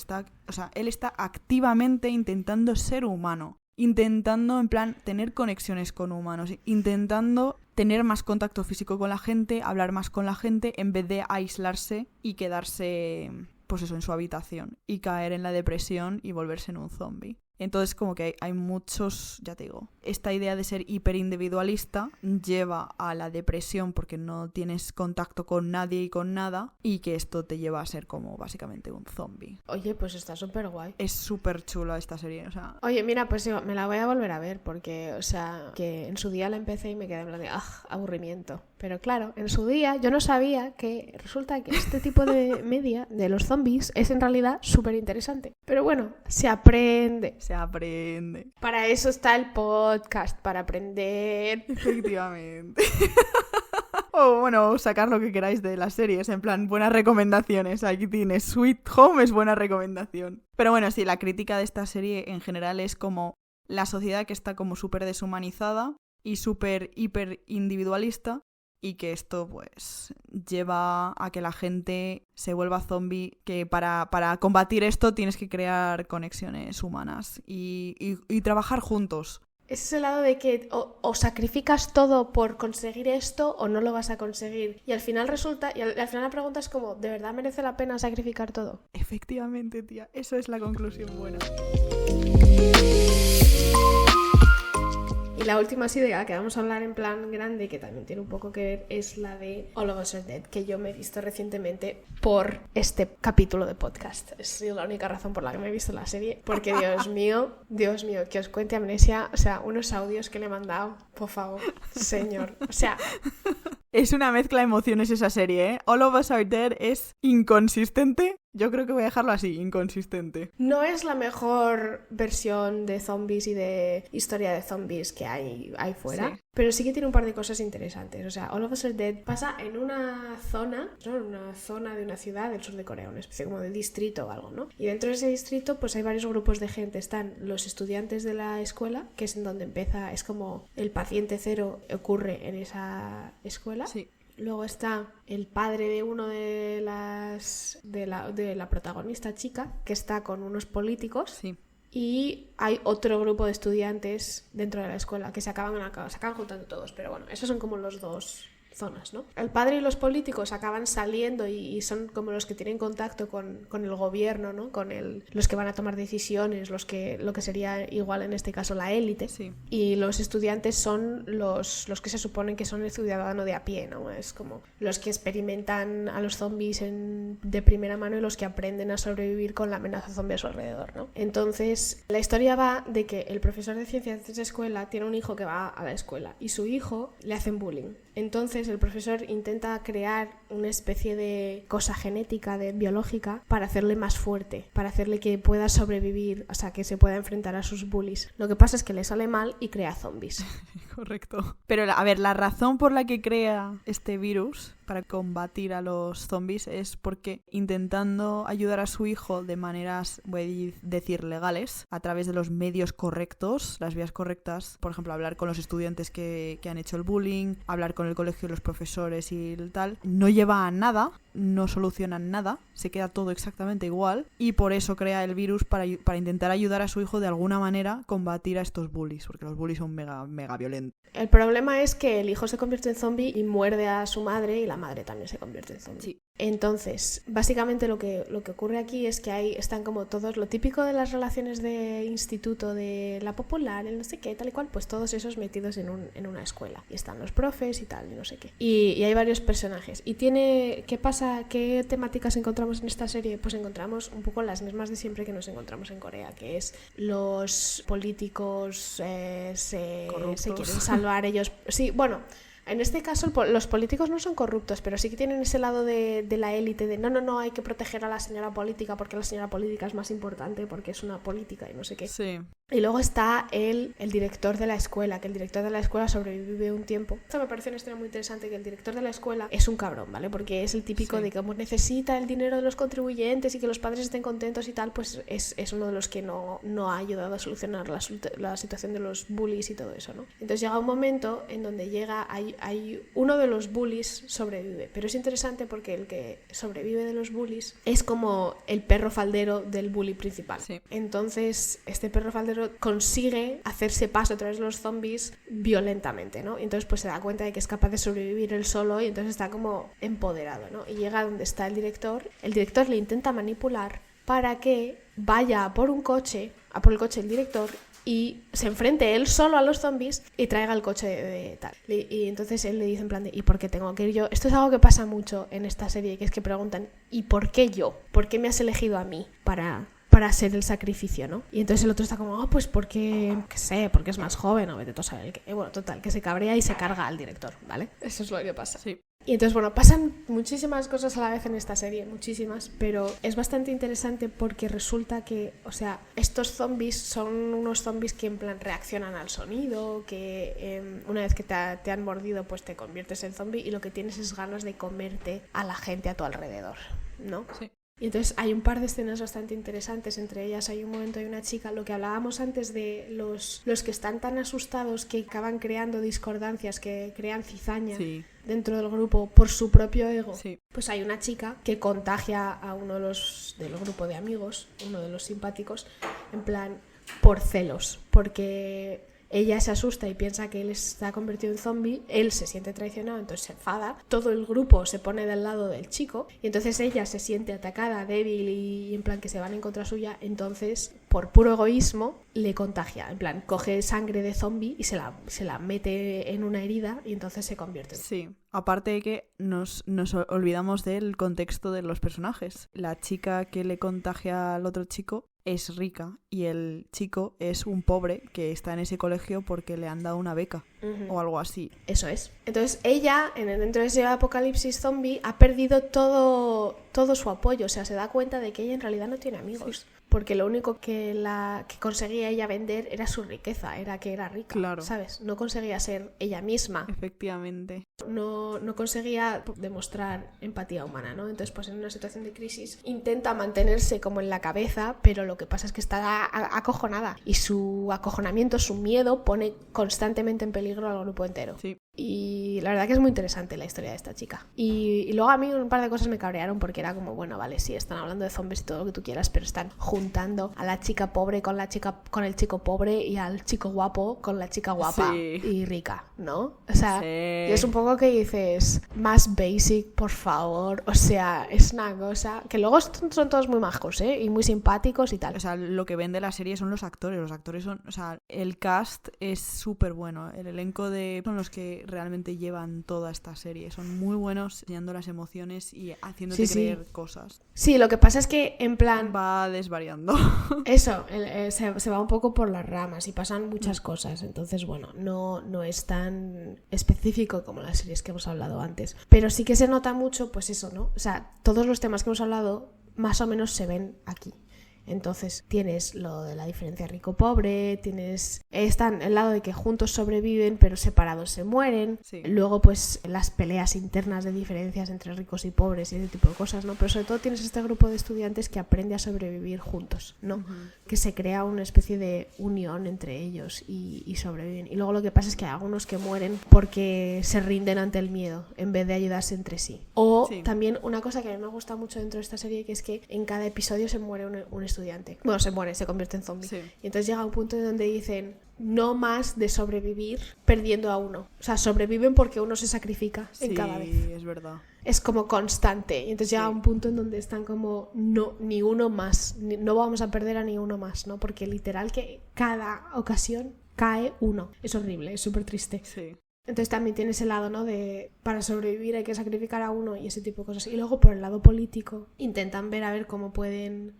O sea, él está activamente intentando ser humano, intentando, en plan, tener conexiones con humanos, intentando tener más contacto físico con la gente, hablar más con la gente, en vez de aislarse y quedarse, pues eso, en su habitación y caer en la depresión y volverse en un zombie. Entonces como que hay muchos, ya te digo, esta idea de ser hiperindividualista lleva a la depresión porque no tienes contacto con nadie y con nada, y que esto te lleva a ser como básicamente un zombie. Oye, pues está súper guay. Es súper chula esta serie, o sea... Oye, mira, pues yo me la voy a volver a ver porque, o sea, que en su día la empecé y me quedé en plan de aburrimiento. Pero claro, en su día yo no sabía que resulta que este tipo de media de los zombies es en realidad súper interesante. Pero bueno, se aprende. Se aprende. Para eso está el podcast, para aprender. Efectivamente. O bueno, sacar lo que queráis de las series, en plan, buenas recomendaciones. Aquí tienes Sweet Home, es buena recomendación. Pero bueno, sí, la crítica de esta serie en general es como la sociedad que está como súper deshumanizada y súper hiper individualista, y que esto pues lleva a que la gente se vuelva zombie, que para combatir esto tienes que crear conexiones humanas y trabajar juntos. Es ese lado de que o sacrificas todo por conseguir esto o no lo vas a conseguir. Y al final resulta, y al final la pregunta es como, ¿de verdad merece la pena sacrificar todo? Efectivamente, tía, eso es la conclusión buena. Y la última así de la que vamos a hablar en plan grande, que también tiene un poco que ver, es la de All of Us Are Dead, que yo me he visto recientemente por este capítulo de podcast. Es sido la única razón por la que me he visto la serie, porque Dios mío, que os cuente Amnesia, o sea, unos audios que le he mandado, por favor, señor, o sea... Es una mezcla de emociones esa serie, ¿eh? All of Us Are Dead es inconsistente. Yo creo que voy a dejarlo así, inconsistente. No es la mejor versión de zombies y de historia de zombies que hay fuera, sí, pero sí que tiene un par de cosas interesantes. O sea, All of Us Are Dead pasa en una zona, ¿no? En una zona de una ciudad del sur de Corea, una especie como de distrito o algo, ¿no? Y dentro de ese distrito pues hay varios grupos de gente. Están los estudiantes de la escuela, que es en donde empieza, es como el paciente cero ocurre en esa escuela. Sí. Luego está el padre de uno de la protagonista chica, que está con unos políticos. Sí. Y hay otro grupo de estudiantes dentro de la escuela que se acaban juntando todos. Pero bueno, esos son como los dos zonas, ¿no? El padre y los políticos acaban saliendo y son como los que tienen contacto con el gobierno, ¿no? Con los que van a tomar decisiones, lo que sería igual en este caso la élite. Sí. Y los estudiantes son los que se suponen que son el ciudadano de a pie, ¿no? Es como los que experimentan a los zombies de primera mano y los que aprenden a sobrevivir con la amenaza zombie a su alrededor, ¿no? Entonces, la historia va de que el profesor de ciencias de esa escuela tiene un hijo que va a la escuela y su hijo le hacen bullying. Entonces el profesor intenta crear una especie de cosa genética, biológica, para hacerle más fuerte, para hacerle que pueda sobrevivir, o sea, que se pueda enfrentar a sus bullies. Lo que pasa es que le sale mal y crea zombies. Correcto. Pero, a ver, la razón por la que crea este virus para combatir a los zombies es porque intentando ayudar a su hijo de maneras, voy a decir, legales, a través de los medios correctos, las vías correctas, por ejemplo, hablar con los estudiantes que han hecho el bullying, hablar con el colegio, los profesores y tal, no lleva a nada, no solucionan nada, se queda todo exactamente igual, y por eso crea el virus para intentar ayudar a su hijo de alguna manera combatir a estos bullies, porque los bullies son mega violentos. El problema es que el hijo se convierte en zombie y muerde a su madre, y la madre también se convierte en zombie. Sí. Entonces, básicamente lo que ocurre aquí es que están como todos, lo típico de las relaciones de instituto, de la popular, el no sé qué, tal y cual, pues todos esos metidos en una escuela. Y están los profes y tal, y no sé qué. Y hay varios personajes. Y ¿qué pasa? ¿Qué temáticas encontramos en esta serie? Pues encontramos un poco las mismas de siempre que nos encontramos en Corea, que es los políticos se quieren salvar ellos. Sí, bueno... En este caso los políticos no son corruptos, pero sí que tienen ese lado de la élite de no, hay que proteger a la señora política porque la señora política es más importante porque es una política y no sé qué. Sí. Y luego está el director de la escuela, que el director de la escuela sobrevive un tiempo. Esto me parece una historia muy interesante, que el director de la escuela es un cabrón, ¿vale? Porque es el típico de que como necesita el dinero de los contribuyentes y que los padres estén contentos y tal, pues es uno de los que no ha ayudado a solucionar la situación de los bullies y todo eso, ¿no? Entonces llega un momento en donde hay uno de los bullies sobrevive, pero es interesante porque el que sobrevive de los bullies es como el perro faldero del bully principal. Sí. Entonces este perro faldero consigue hacerse paso a través de los zombies violentamente, ¿no? Y entonces pues se da cuenta de que es capaz de sobrevivir él solo y entonces está como empoderado, ¿no? Y llega donde está el director le intenta manipular para que vaya a por el coche del director y se enfrente él solo a los zombies y traiga el coche de tal. Y entonces él le dice en plan de ¿y por qué tengo que ir yo? Esto es algo que pasa mucho en esta serie, que es que preguntan ¿y por qué yo? ¿Por qué me has elegido a mí para hacer el sacrificio, ¿no? Y entonces el otro está como, pues porque es más joven, o vete tú a saber qué. Bueno, total, que se cabrea y se carga al director, ¿vale? Eso es lo que pasa. Sí. Y entonces, bueno, pasan muchísimas cosas a la vez en esta serie, muchísimas, pero es bastante interesante porque resulta que, o sea, estos zombies son unos zombies que en plan reaccionan al sonido, que una vez que te han mordido, pues te conviertes en zombie y lo que tienes es ganas de comerte a la gente a tu alrededor, ¿no? Sí. Y entonces hay un par de escenas bastante interesantes, entre ellas hay un momento de una chica, lo que hablábamos antes de los que están tan asustados que acaban creando discordancias, que crean cizaña dentro del grupo por su propio ego. Sí. Pues hay una chica que contagia a uno del grupo de amigos, uno de los simpáticos, en plan por celos, porque ella se asusta y piensa que él está convertido en zombie, él se siente traicionado, entonces se enfada, todo el grupo se pone del lado del chico y entonces ella se siente atacada, débil y en plan que se van en contra suya, entonces por puro egoísmo le contagia, en plan coge sangre de zombie y se la mete en una herida y entonces se convierte en... Sí, aparte de que nos olvidamos del contexto de los personajes. La chica que le contagia al otro chico es rica y el chico es un pobre que está en ese colegio porque le han dado una beca o algo así. Eso es. Entonces ella, dentro de ese apocalipsis zombie, ha perdido todo su apoyo, o sea, se da cuenta de que ella en realidad no tiene amigos. Sí. Porque lo único que conseguía ella vender era su riqueza, era que era rica, claro. ¿Sabes? No conseguía ser ella misma. Efectivamente. No conseguía demostrar empatía humana, ¿no? Entonces, pues en una situación de crisis intenta mantenerse como en la cabeza, pero lo que pasa es que está acojonada y su acojonamiento, su miedo pone constantemente en peligro al grupo entero. Sí. Y la verdad que es muy interesante la historia de esta chica. Y luego a mí un par de cosas me cabrearon porque era como, bueno, vale, sí, están hablando de zombies y todo lo que tú quieras, pero están juntando a la chica pobre con el chico pobre y al chico guapo con la chica guapa y rica, ¿no? O sea, y es un poco que dices, más basic, por favor. O sea, es una cosa que luego son todos muy majos, ¿eh? Y muy simpáticos y tal. O sea, lo que vende la serie son los actores. Los actores son, o sea, el cast es súper bueno. El elenco son los que realmente llevan toda esta serie. Son muy buenos enseñando las emociones y haciéndote creer cosas. Sí, lo que pasa es que en plan... va desvariando. Eso, se va un poco por las ramas y pasan muchas cosas. Entonces, bueno, no es tan específico como las series que hemos hablado antes. Pero sí que se nota mucho, pues eso, ¿no? O sea, todos los temas que hemos hablado más o menos se ven aquí. Entonces tienes lo de la diferencia rico-pobre, están el lado de que juntos sobreviven pero separados se mueren, luego pues las peleas internas de diferencias entre ricos y pobres y ese tipo de cosas, ¿no? Pero sobre todo tienes este grupo de estudiantes que aprende a sobrevivir juntos, ¿no? Que se crea una especie de unión entre ellos y sobreviven. Y luego lo que pasa es que hay algunos que mueren porque se rinden ante el miedo en vez de ayudarse entre sí. O también una cosa que a mí me gusta mucho dentro de esta serie, que es que en cada episodio se muere un estudiante. Bueno, se convierte en zombie. Y entonces llega un punto en donde dicen, no más de sobrevivir perdiendo a uno. O sea, sobreviven porque uno se sacrifica en cada vez. Sí, es verdad. Es como constante. Y entonces llega un punto en donde están como, no, ni uno más. No vamos a perder a ni uno más, ¿no? Porque literal que cada ocasión cae uno. Es horrible, es súper triste. Sí. Entonces también tiene ese lado, ¿no? De para sobrevivir hay que sacrificar a uno y ese tipo de cosas. Y luego por el lado político intentan ver a ver cómo pueden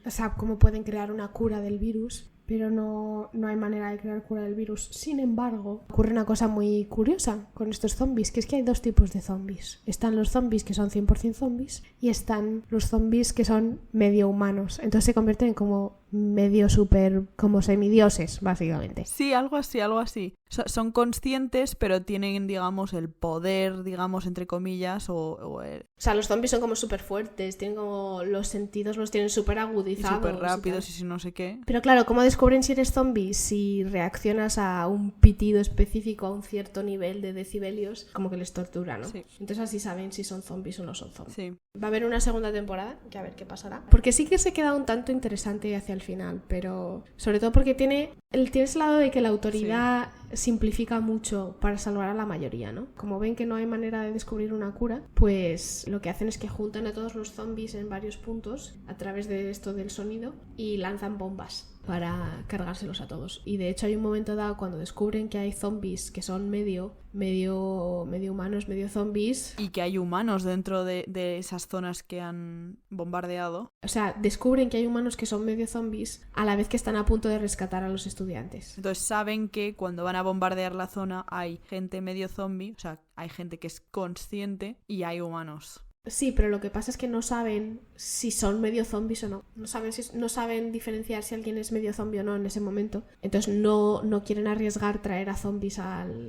crear una cura del virus, pero no hay manera de crear cura del virus. Sin embargo, ocurre una cosa muy curiosa con estos zombies, que es que hay dos tipos de zombies. Están los zombies que son 100% zombies y están los zombies que son medio humanos. Entonces se convierten en como medio súper, como semidioses, básicamente. Sí, algo así, algo así. Son conscientes, pero tienen, digamos, el poder, digamos, entre comillas, o sea, los zombies son como súper fuertes, tienen como los sentidos los tienen súper agudizados. Súper rápidos y si no sé qué. Pero claro, ¿cómo descubren si eres zombie? Si reaccionas a un pitido específico, a un cierto nivel de decibelios, como que les tortura, ¿no? Sí. Entonces así saben si son zombies o no son zombies. Sí. Va a haber una segunda temporada, que a ver qué pasará. Porque sí que se queda un tanto interesante hacia el final, pero sobre todo porque tiene ese lado de que la autoridad simplifica mucho para salvar a la mayoría, ¿no? Como ven que no hay manera de descubrir una cura, pues lo que hacen es que juntan a todos los zombies en varios puntos a través de esto del sonido y lanzan bombas para cargárselos a todos. Y de hecho hay un momento dado cuando descubren que hay zombies que son medio humanos, medio zombies. Y que hay humanos dentro de esas zonas que han bombardeado. O sea, descubren que hay humanos que son medio zombies a la vez que están a punto de rescatar a los estudiantes. Entonces saben que cuando van a bombardear la zona hay gente medio zombie, o sea, hay gente que es consciente y hay humanos. Sí, pero lo que pasa es que no saben si son medio zombies o no. No saben diferenciar si alguien es medio zombie o no en ese momento. Entonces no quieren arriesgar traer a zombies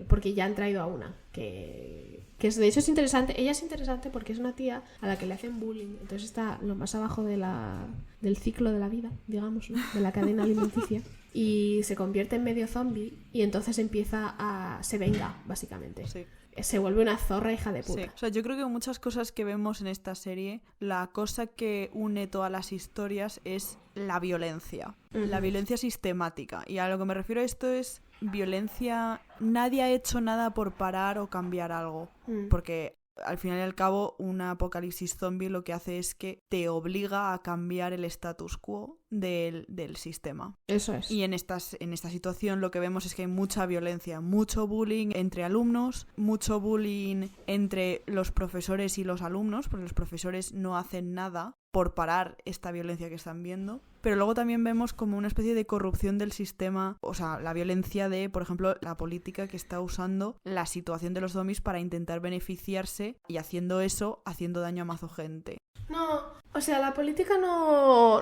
porque ya han traído a una. Que de hecho es interesante. Ella es interesante porque es una tía a la que le hacen bullying. Entonces está lo más abajo del ciclo de la vida, digamos, ¿no? De la cadena alimenticia. Y se convierte en medio zombie y entonces se venga, básicamente. Sí. Se vuelve una zorra hija de puta. Sí. O sea, yo creo que muchas cosas que vemos en esta serie, la cosa que une todas las historias es la violencia. Uh-huh. La violencia sistemática. Y a lo que me refiero a esto es violencia... Nadie ha hecho nada por parar o cambiar algo. Porque al final y al cabo, un apocalipsis zombie lo que hace es que te obliga a cambiar el status quo del sistema. Eso es. Y en esta situación lo que vemos es que hay mucha violencia, mucho bullying entre alumnos, mucho bullying entre los profesores y los alumnos, porque los profesores no hacen nada por parar esta violencia que están viendo. Pero luego también vemos como una especie de corrupción del sistema, o sea, la violencia de, por ejemplo, la política que está usando la situación de los zombies para intentar beneficiarse y haciendo eso, haciendo daño a mazo gente. No, o sea, la política no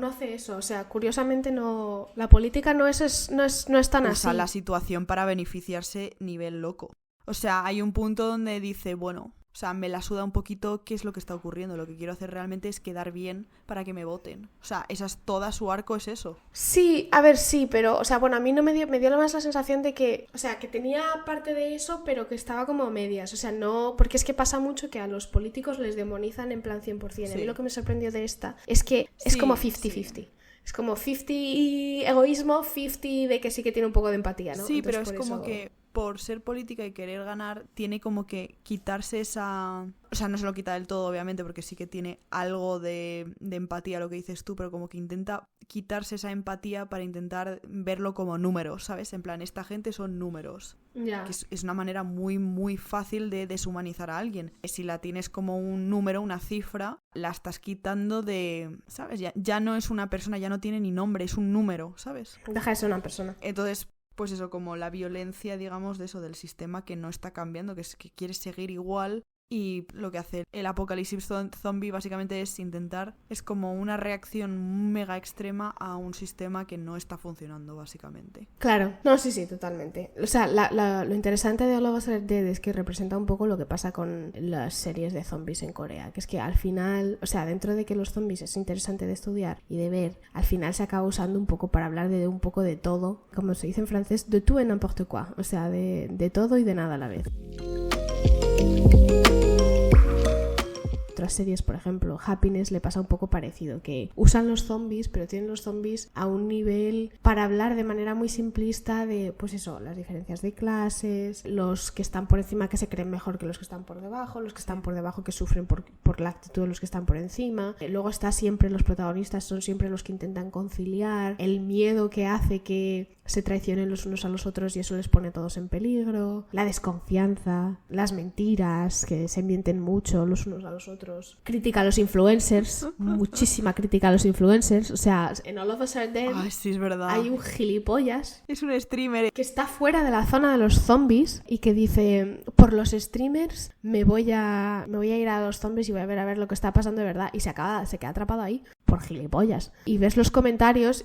hace eso. O sea, curiosamente no. La política no es tan así. Usa la situación para beneficiarse nivel loco. O sea, hay un punto donde dice, bueno, o sea, me la suda un poquito qué es lo que está ocurriendo. Lo que quiero hacer realmente es quedar bien para que me voten. O sea, toda su arco es eso. Sí, a ver, sí, pero, o sea, bueno, a mí no me dio más la sensación de que, o sea, que tenía parte de eso, pero que estaba como a medias. O sea, no, porque es que pasa mucho que a los políticos les demonizan en plan 100%. Sí. A mí lo que me sorprendió de esta es que es como 50-50. Sí. Es como 50 egoísmo, 50 de que sí que tiene un poco de empatía, ¿no? Sí, entonces, pero es como que por ser política y querer ganar, tiene como que quitarse esa... O sea, no se lo quita del todo, obviamente, porque sí que tiene algo de empatía lo que dices tú, pero como que intenta quitarse esa empatía para intentar verlo como números, ¿sabes? En plan, esta gente son números. Yeah. Que es una manera muy, muy fácil de deshumanizar a alguien. Si la tienes como un número, una cifra, la estás quitando de... ¿Sabes? Ya no es una persona, ya no tiene ni nombre, es un número, ¿sabes? Deja de ser una persona. Entonces... Pues eso, como la violencia, digamos, de eso, del sistema que no está cambiando, que quiere seguir igual. Y lo que hace el apocalipsis zombie básicamente es como una reacción mega extrema a un sistema que no está funcionando, básicamente. Claro, no, sí, totalmente. O sea, lo interesante de All of Us Are Dead es que representa un poco lo que pasa con las series de zombies en Corea, que es que al final, o sea, dentro de que los zombies es interesante de estudiar y de ver, al final se acaba usando un poco para hablar de un poco de todo, como se dice en francés, de tout et n'importe quoi, o sea, de todo y de nada a la vez. Otra las series, por ejemplo, Happiness le pasa un poco parecido, que usan los zombies, pero tienen los zombies a un nivel para hablar de manera muy simplista de, pues eso, las diferencias de clases, los que están por encima que se creen mejor que los que están por debajo, los que están por debajo que sufren por la actitud de los que están por encima. Luego está siempre, los protagonistas son siempre los que intentan conciliar, el miedo que hace que se traicionen los unos a los otros y eso les pone a todos en peligro, la desconfianza, las mentiras, que se mienten mucho los unos a los otros, crítica a los influencers, muchísima crítica a los influencers, o sea, en All of Us Are Dead sí, es verdad. hay un gilipollas es un streamer que está fuera de la zona de los zombies y que dice, por los streamers me voy a ir a los zombies y voy a ver lo que está pasando de verdad, y se queda atrapado ahí por gilipollas. Y ves los comentarios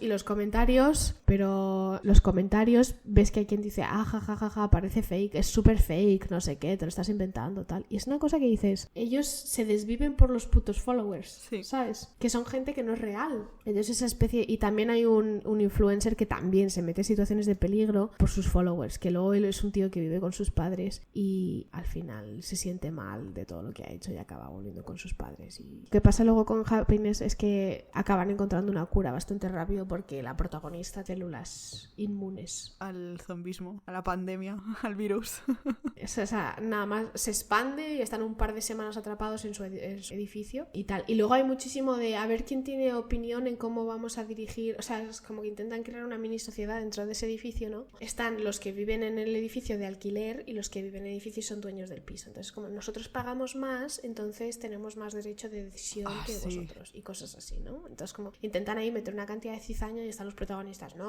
pero los comentarios ves que hay quien dice, jajaja, parece fake, es súper fake, no sé qué, te lo estás inventando, tal. Y es una cosa que dices, ellos se desviven por los putos followers, sí. ¿sabes? Que son gente que no es real. Entonces esa especie... Y también hay un influencer que también se mete en situaciones de peligro por sus followers, que luego él es un tío que vive con sus padres y al final se siente mal de todo lo que ha hecho y acaba volviendo con sus padres. Y lo que pasa luego con Happiness es que acaban encontrando una cura bastante rápido porque la protagonista tiene células inmunes al zombismo, a la pandemia, al virus. O sea, nada más se expande y están un par de semanas atrapados en su edificio y tal. Y luego hay muchísimo de a ver quién tiene opinión en cómo vamos a dirigir. O sea, es como que intentan crear una mini sociedad dentro de ese edificio, ¿no? Están los que viven en el edificio de alquiler y los que viven en el edificio y son dueños del piso. Entonces, como nosotros pagamos más, entonces tenemos más derecho de decisión que vosotros y cosas así, ¿no? Entonces, como intentan ahí meter una cantidad de cizaña y están los protagonistas. No.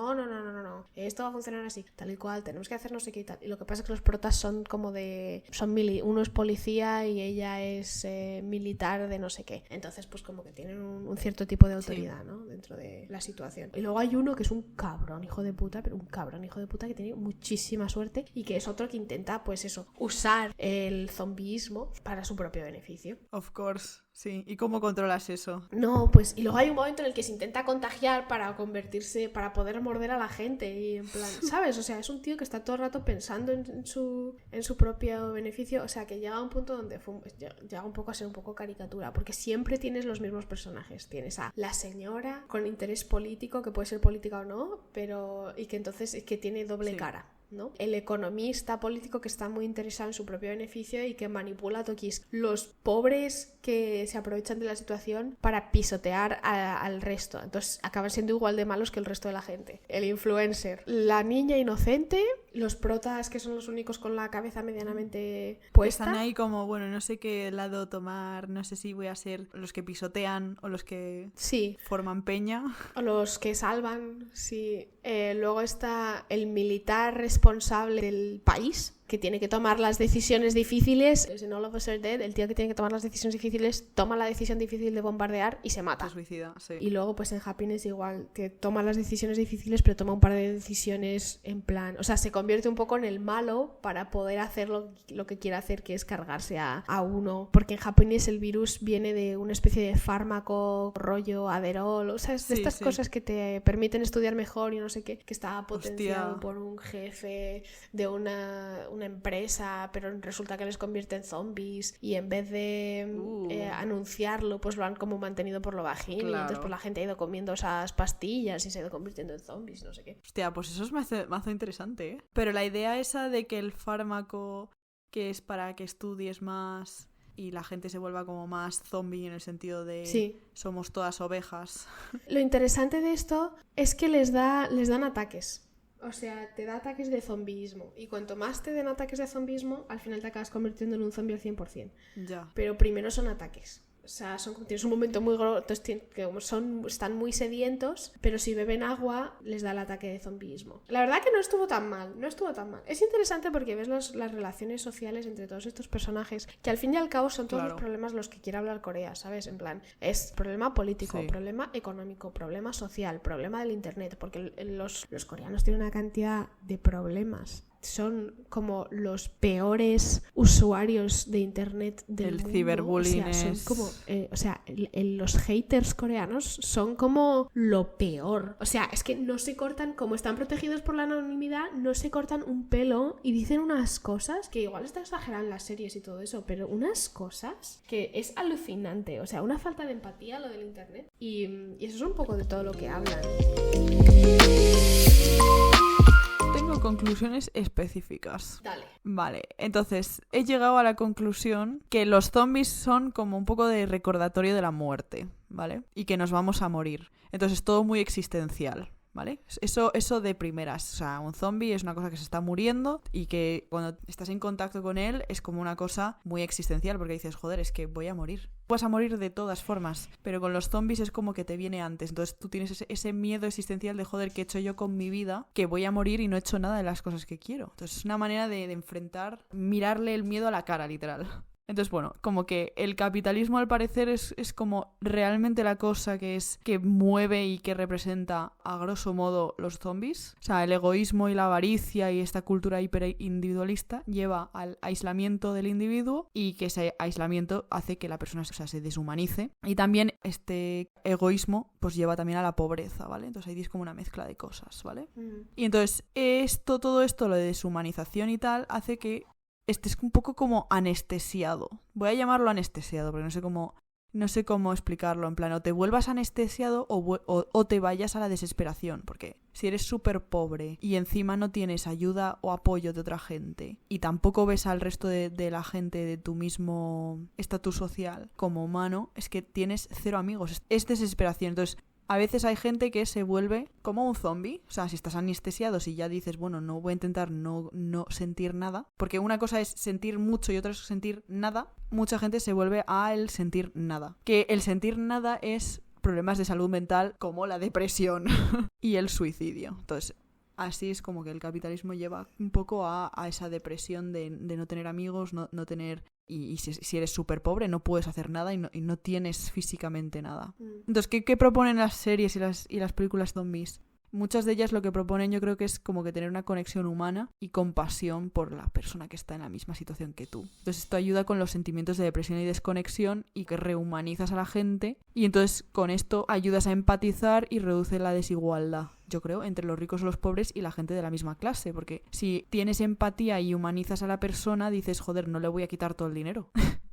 Esto va a funcionar así, tal y cual, tenemos que hacer no sé qué y tal. Y lo que pasa es que los protas son como de... uno es policía y ella es militar de no sé qué. Entonces, pues como que tienen un cierto tipo de autoridad, ¿no? Dentro de la situación. Y luego hay uno que es un cabrón hijo de puta, pero un cabrón hijo de puta que tiene muchísima suerte y que es otro que intenta, pues eso, usar el zombismo para su propio beneficio. Of course. Sí, ¿y cómo controlas eso? No, pues, y luego hay un momento en el que se intenta contagiar para convertirse, para poder morder a la gente y en plan, ¿sabes? O sea, es un tío que está todo el rato pensando en su propio beneficio, o sea, que llega a un punto donde llega un poco a ser un poco caricatura, porque siempre tienes los mismos personajes. Tienes a la señora con interés político, que puede ser política o no, pero, y que entonces es que tiene doble cara, ¿no? El economista político que está muy interesado en su propio beneficio y que manipula a toquis. Los pobres que se aprovechan de la situación para pisotear al resto. Entonces acaban siendo igual de malos que el resto de la gente. El influencer, la niña inocente, los protas que son los únicos con la cabeza medianamente puesta. Están ahí como, bueno, no sé qué lado tomar, no sé si voy a ser los que pisotean o los que forman peña. O los que salvan, sí. Luego está el militar responsable del país, que tiene que tomar las decisiones difíciles. En All of Us Are Dead, el tío que tiene que tomar las decisiones difíciles toma la decisión difícil de bombardear y se mata. Se suicida, sí. Y luego pues en Happiness igual, que toma las decisiones difíciles pero toma un par de decisiones en plan... O sea, se convierte un poco en el malo para poder hacer lo que quiere hacer, que es cargarse a uno. Porque en Happiness el virus viene de una especie de fármaco, rollo Adderall, o sea, es de estas cosas que te permiten estudiar mejor y no sé qué, que estaba potenciado por un jefe de una empresa, pero resulta que les convierte en zombies y en vez de anunciarlo, pues lo han como mantenido por lo bajín. Claro. Y entonces pues la gente ha ido comiendo esas pastillas y se ha ido convirtiendo en zombies, no sé qué. Hostia, pues eso es mazo interesante, ¿eh? Pero la idea esa de que el fármaco que es para que estudies más y la gente se vuelva como más zombie en el sentido de somos todas ovejas. Lo interesante de esto es que les dan ataques. O sea, te da ataques de zombismo. Y cuanto más te den ataques de zombismo, al final te acabas convirtiendo en un zombie al 100%. Ya. Pero primero son ataques. O sea, tienes un momento muy grosso, están muy sedientos, pero si beben agua les da el ataque de zombismo. La verdad que no estuvo tan mal. Es interesante porque ves las relaciones sociales entre todos estos personajes, que al fin y al cabo son todos los problemas los que quiere hablar Corea, ¿sabes? En plan, es problema político, problema económico, problema social, problema del internet, porque los coreanos tienen una cantidad de problemas son como los peores usuarios de internet del mundo. El ciberbullying son como, los haters coreanos son como lo peor. O sea, es que no se cortan, como están protegidos por la anonimidad, no se cortan un pelo y dicen unas cosas que igual está exagerado en las series y todo eso, pero unas cosas que es alucinante. O sea, una falta de empatía lo del internet. Y eso es un poco de todo lo que hablan. Tengo conclusiones específicas. Dale. Vale, entonces he llegado a la conclusión que los zombies son como un poco de recordatorio de la muerte, ¿vale? Y que nos vamos a morir. Entonces es todo muy existencial, ¿vale? Eso de primeras. O sea, un zombie es una cosa que se está muriendo y que cuando estás en contacto con él es como una cosa muy existencial porque dices, joder, es que voy a morir. Vas a morir de todas formas, pero con los zombies es como que te viene antes. Entonces tú tienes ese miedo existencial de, joder, ¿qué he hecho yo con mi vida? Que voy a morir y no he hecho nada de las cosas que quiero. Entonces es una manera de enfrentar, mirarle el miedo a la cara, literal. Entonces, bueno, como que el capitalismo al parecer es como realmente la cosa que mueve y que representa a grosso modo los zombies. O sea, el egoísmo y la avaricia y esta cultura hiperindividualista lleva al aislamiento del individuo y que ese aislamiento hace que la persona, se deshumanice. Y también este egoísmo pues lleva también a la pobreza, ¿vale? Entonces ahí es como una mezcla de cosas, ¿vale? Y entonces todo esto, lo de deshumanización y tal, hace que estés un poco como anestesiado. Voy a llamarlo anestesiado, porque no sé cómo explicarlo. En plan, o te vuelvas anestesiado o te vayas a la desesperación. Porque si eres súper pobre y encima no tienes ayuda o apoyo de otra gente y tampoco ves al resto de la gente de tu mismo estatus social como humano, es que tienes cero amigos. Es desesperación. Entonces, a veces hay gente que se vuelve como un zombie. O sea, si estás anestesiado, si ya dices, bueno, no voy a intentar no sentir nada. Porque una cosa es sentir mucho y otra es sentir nada. Mucha gente se vuelve a el sentir nada. Que el sentir nada es problemas de salud mental como la depresión y el suicidio. Entonces, así es como que el capitalismo lleva un poco a esa depresión de no tener amigos, no tener... Y si eres súper pobre no puedes hacer nada y no tienes físicamente nada. Entonces, ¿qué proponen las series y las películas zombies? Muchas de ellas lo que proponen yo creo que es como que tener una conexión humana y compasión por la persona que está en la misma situación que tú. Entonces esto ayuda con los sentimientos de depresión y desconexión y que rehumanizas a la gente y entonces con esto ayudas a empatizar y reduce la desigualdad, yo creo, entre los ricos y los pobres y la gente de la misma clase, porque si tienes empatía y humanizas a la persona dices, joder, no le voy a quitar todo el dinero.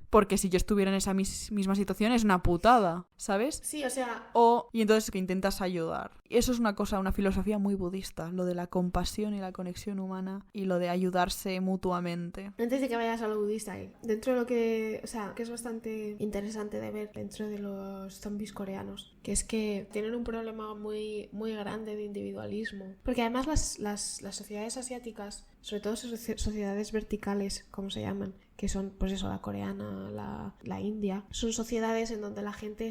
Porque si yo estuviera en esa misma situación es una putada, ¿sabes? Sí, o sea... Y entonces que intentas ayudar. Eso es una filosofía muy budista, lo de la compasión y la conexión humana y lo de ayudarse mutuamente. Antes de que vayas a lo budista, dentro de lo que... O sea, que es bastante interesante de ver dentro de los zombies coreanos, que es que tienen un problema muy, muy grande de individualismo. Porque además las sociedades asiáticas, sobre todo sociedades verticales, como se llaman, que son, pues eso, la coreana, la india, son sociedades en donde la gente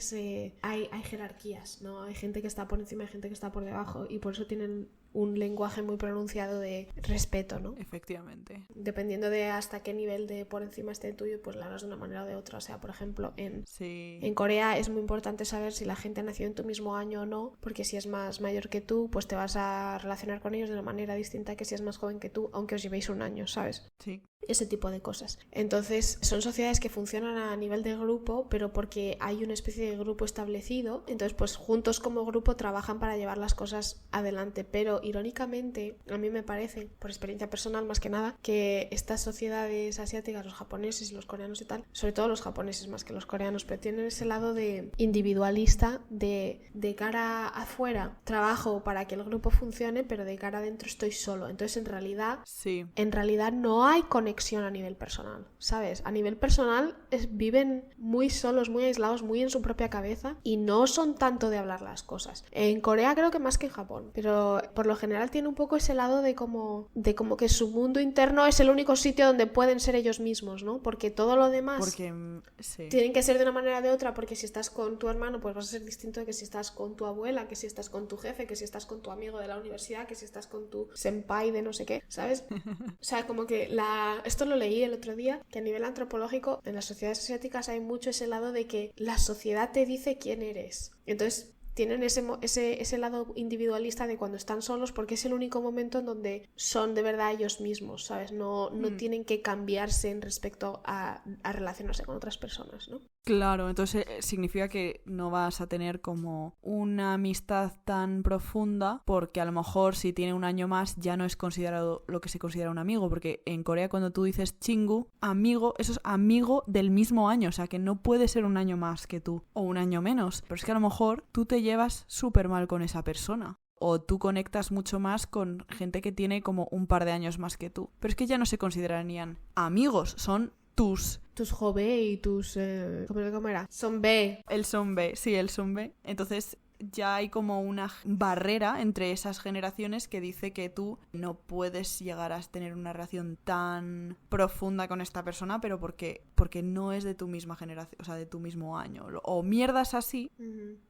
hay jerarquías, ¿no? Hay gente que está por encima y gente que está por debajo y por eso tienen un lenguaje muy pronunciado de respeto, ¿no? Efectivamente. Dependiendo de hasta qué nivel de por encima esté el tuyo, pues lo harás de una manera o de otra. O sea, por ejemplo, en Corea es muy importante saber si la gente nació en tu mismo año o no, porque si es más mayor que tú, pues te vas a relacionar con ellos de una manera distinta que si es más joven que tú, aunque os llevéis un año, ¿sabes? Sí. Ese tipo de cosas. Entonces, son sociedades que funcionan a nivel de grupo, pero porque hay una especie de grupo establecido, entonces pues juntos como grupo trabajan para llevar las cosas adelante, pero irónicamente, a mí me parece, por experiencia personal más que nada, que estas sociedades asiáticas, los japoneses, los coreanos y tal, sobre todo los japoneses más que los coreanos, pero tienen ese lado de individualista, de cara afuera trabajo para que el grupo funcione, pero de cara adentro estoy solo. Entonces, en realidad no hay conexión a nivel personal, ¿sabes? A nivel personal viven muy solos, muy aislados, muy en su propia cabeza y no son tanto de hablar las cosas. En Corea creo que más que en Japón, pero por lo general tiene un poco ese lado de como que su mundo interno es el único sitio donde pueden ser ellos mismos, ¿no? Porque todo lo demás tienen que ser de una manera o de otra, porque si estás con tu hermano pues vas a ser distinto de que si estás con tu abuela, que si estás con tu jefe, que si estás con tu amigo de la universidad, que si estás con tu senpai de no sé qué, ¿sabes? O sea, como que esto lo leí el otro día, que a nivel antropológico en las sociedades asiáticas hay mucho ese lado de que la sociedad te dice quién eres. Entonces tienen ese lado individualista de cuando están solos, porque es el único momento en donde son de verdad ellos mismos, ¿sabes? No tienen que cambiarse en respecto a relacionarse con otras personas, ¿no? Claro, entonces significa que no vas a tener como una amistad tan profunda, porque a lo mejor si tiene un año más ya no es considerado lo que se considera un amigo, porque en Corea cuando tú dices 친구, amigo, eso es amigo del mismo año, o sea que no puede ser un año más que tú o un año menos, pero es que a lo mejor tú te llevas súper mal con esa persona. O tú conectas mucho más con gente que tiene como un par de años más que tú. Pero es que ya no se considerarían amigos, son tus jove y tus... ¿Cómo era? Son B. El son B, sí, el son B. Entonces ya hay como una barrera entre esas generaciones que dice que tú no puedes llegar a tener una relación tan profunda con esta persona, pero porque no es de tu misma generación, o sea, de tu mismo año. O mierdas así.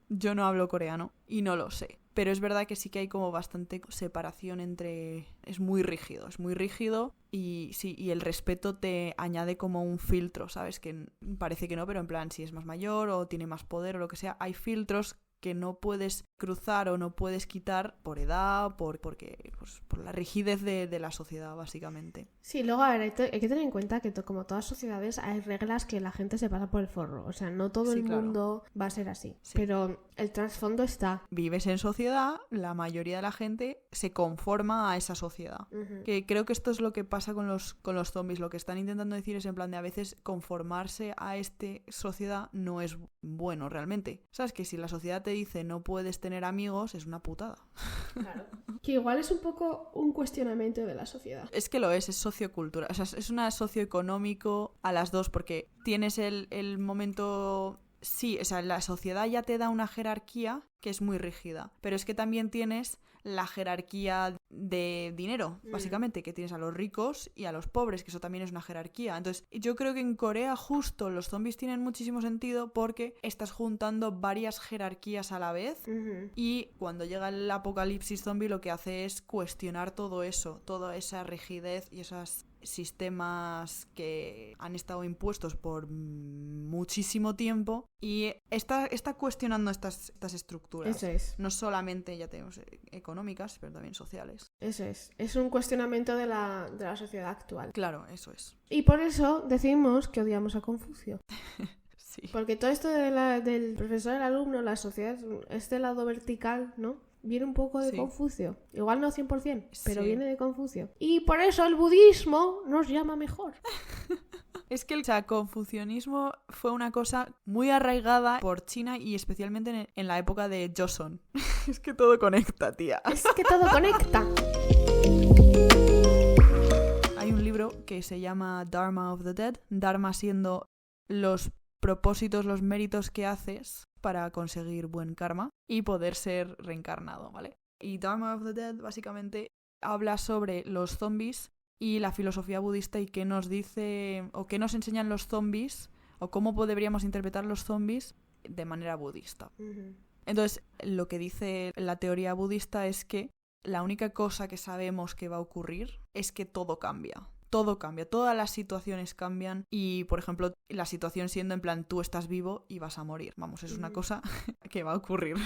Yo no hablo coreano y no lo sé. Pero es verdad que sí que hay como bastante separación entre... Es muy rígido y sí, y el respeto te añade como un filtro, ¿sabes? Que parece que no, pero en plan, si es más mayor o tiene más poder o lo que sea, hay filtros que no puedes cruzar o no puedes quitar por edad, por la rigidez de la sociedad, básicamente. Sí, luego, a ver, hay que tener en cuenta que como todas sociedades hay reglas que la gente se pasa por el forro. O sea, no todo el mundo va a ser así. Sí. Pero el trasfondo está. Vives en sociedad, la mayoría de la gente se conforma a esa sociedad. Que creo que esto es lo que pasa con los zombies. Lo que están intentando decir es en plan de a veces conformarse a esta sociedad no es bueno realmente. ¿Sabes? Que si la sociedad te dice no puedes tener amigos, es una putada. Claro. Que igual es un poco un cuestionamiento de la sociedad. Es que lo es sociocultura. O sea, es una socioeconómico a las dos, porque tienes el momento... Sí, o sea, la sociedad ya te da una jerarquía que es muy rígida, pero es que también tienes la jerarquía de dinero, básicamente, que tienes a los ricos y a los pobres, que eso también es una jerarquía. Entonces, yo creo que en Corea justo los zombies tienen muchísimo sentido porque estás juntando varias jerarquías a la vez y cuando llega el apocalipsis zombie lo que hace es cuestionar todo eso, toda esa rigidez y esos sistemas que han estado impuestos por muchísimo tiempo y está cuestionando estas estructuras. Eso es. No solamente, ya tenemos, económicas, pero también sociales. Eso es un cuestionamiento de la sociedad actual. Claro, eso es. Y por eso decimos que odiamos a Confucio. Sí. Porque todo esto del profesor, el alumno, la sociedad, este lado vertical, ¿no? Viene un poco de Confucio. Igual no 100%, pero viene de Confucio. Y por eso el budismo nos llama mejor. Es que el confucianismo fue una cosa muy arraigada por China y especialmente en la época de Joseon. Es que todo conecta, tía. Es que todo conecta. Hay un libro que se llama Dharma of the Dead. Dharma siendo los propósitos, los méritos que haces para conseguir buen karma y poder ser reencarnado, ¿vale? Y Dharma of the Dead básicamente habla sobre los zombies y la filosofía budista y qué nos dice o qué nos enseñan los zombies o cómo deberíamos interpretar los zombies de manera budista. Entonces, lo que dice la teoría budista es que la única cosa que sabemos que va a ocurrir es que todo cambia. Todo cambia, todas las situaciones cambian y, por ejemplo, la situación siendo en plan tú estás vivo y vas a morir. Vamos, es una cosa que va a ocurrir.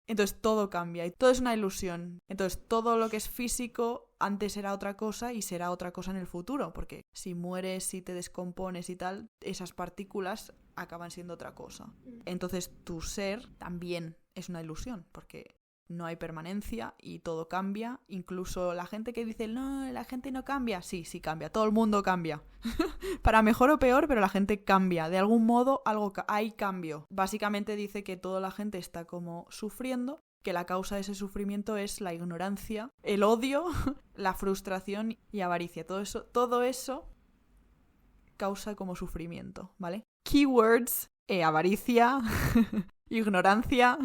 Entonces todo cambia y todo es una ilusión. Entonces todo lo que es físico antes era otra cosa y será otra cosa en el futuro, porque si mueres, si te descompones y tal, esas partículas acaban siendo otra cosa. Entonces tu ser también es una ilusión, porque no hay permanencia y todo cambia. Incluso la gente que dice, no, la gente no cambia. Sí, sí cambia, todo el mundo cambia. Para mejor o peor, pero la gente cambia. De algún modo hay cambio. Básicamente dice que toda la gente está como sufriendo, que la causa de ese sufrimiento es la ignorancia, el odio, la frustración y avaricia. Todo eso causa como sufrimiento, ¿vale? Keywords, avaricia, ignorancia,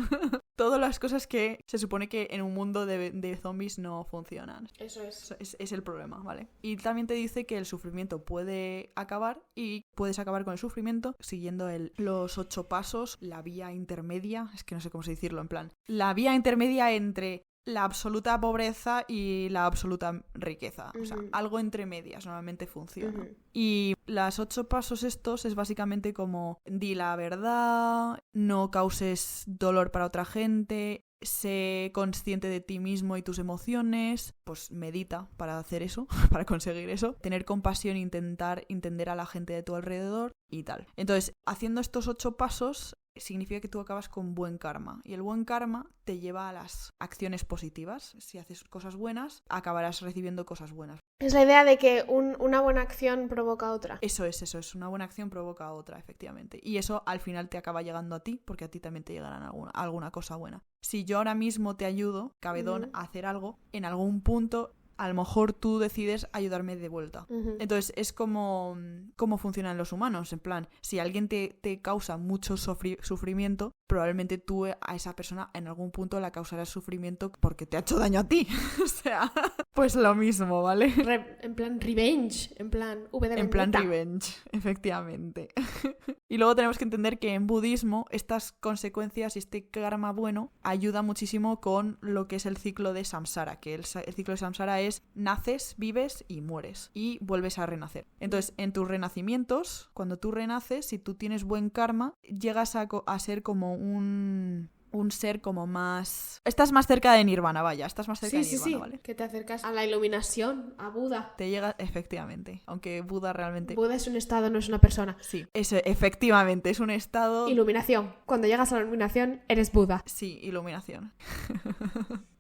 todas las cosas que se supone que en un mundo de zombies no funcionan. Eso es. Es el problema, ¿vale? Y también te dice que el sufrimiento puede acabar y puedes acabar con el sufrimiento siguiendo los 8 pasos, la vía intermedia, es que no sé cómo se decirlo, en plan, la vía intermedia entre la absoluta pobreza y la absoluta riqueza. O sea, Ujú. algo entre medias normalmente funciona. Ujú. Y los 8 pasos estos es básicamente como di la verdad, no causes dolor para otra gente, sé consciente de ti mismo y tus emociones, pues medita para hacer eso, para conseguir eso, tener compasión e intentar entender a la gente de tu alrededor y tal. Entonces, haciendo estos 8 pasos significa que tú acabas con buen karma, y el buen karma te lleva a las acciones positivas. Si haces cosas buenas, acabarás recibiendo cosas buenas. Es la idea de que una buena acción provoca otra. Eso es, una buena acción provoca a otra, efectivamente. Y eso al final te acaba llegando a ti, porque a ti también te llegará alguna cosa buena. Si yo ahora mismo te ayudo, Cabedón, Ujú. a hacer algo, en algún punto a lo mejor tú decides ayudarme de vuelta. Ujú. Entonces es como funcionan los humanos, en plan, si alguien te causa mucho sufrimiento, probablemente tú a esa persona en algún punto la causarás sufrimiento porque te ha hecho daño a ti. O sea, pues lo mismo, ¿vale? En plan revenge, en plan V de En plan vendetta. revenge, efectivamente. Y luego tenemos que entender que en budismo estas consecuencias y este karma bueno ayuda muchísimo con lo que es el ciclo de samsara, que el ciclo de samsara es naces, vives y mueres y vuelves a renacer. Entonces, en tus renacimientos, cuando tú renaces, si tú tienes buen karma, llegas a ser como un ser como más... Estás más cerca de Nirvana, vaya, estás más cerca de Nirvana, ¿vale? Que te acercas a la iluminación, a Buda. Te llega, efectivamente, aunque Buda realmente... Buda es un estado, no es una persona. Sí, efectivamente, es un estado... Iluminación. Cuando llegas a la iluminación, eres Buda. Sí, iluminación.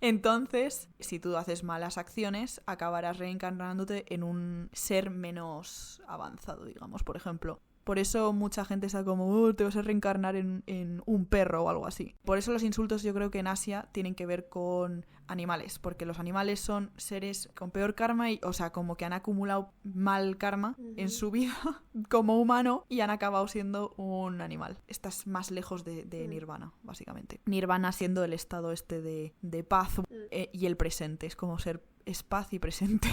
Entonces, si tú haces malas acciones, acabarás reencarnándote en un ser menos avanzado, digamos, por ejemplo. Por eso mucha gente está como, te vas a reencarnar en un perro o algo así. Por eso los insultos yo creo que en Asia tienen que ver con animales, porque los animales son seres con peor karma, o sea, como que han acumulado mal karma en su vida como humano y han acabado siendo un animal. Estás más lejos de Nirvana, básicamente. Nirvana siendo el estado este de paz y el presente, es como es paz y presente.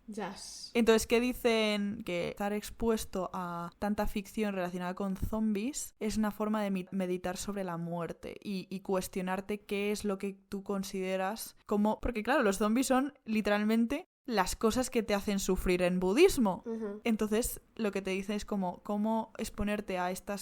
Yes. Entonces, ¿qué dicen? Que estar expuesto a tanta ficción relacionada con zombies es una forma de meditar sobre la muerte y cuestionarte qué es lo que tú consideras como... Porque claro, los zombies son literalmente las cosas que te hacen sufrir en budismo. Uh-huh. Entonces, lo que te dice es como cómo exponerte a esta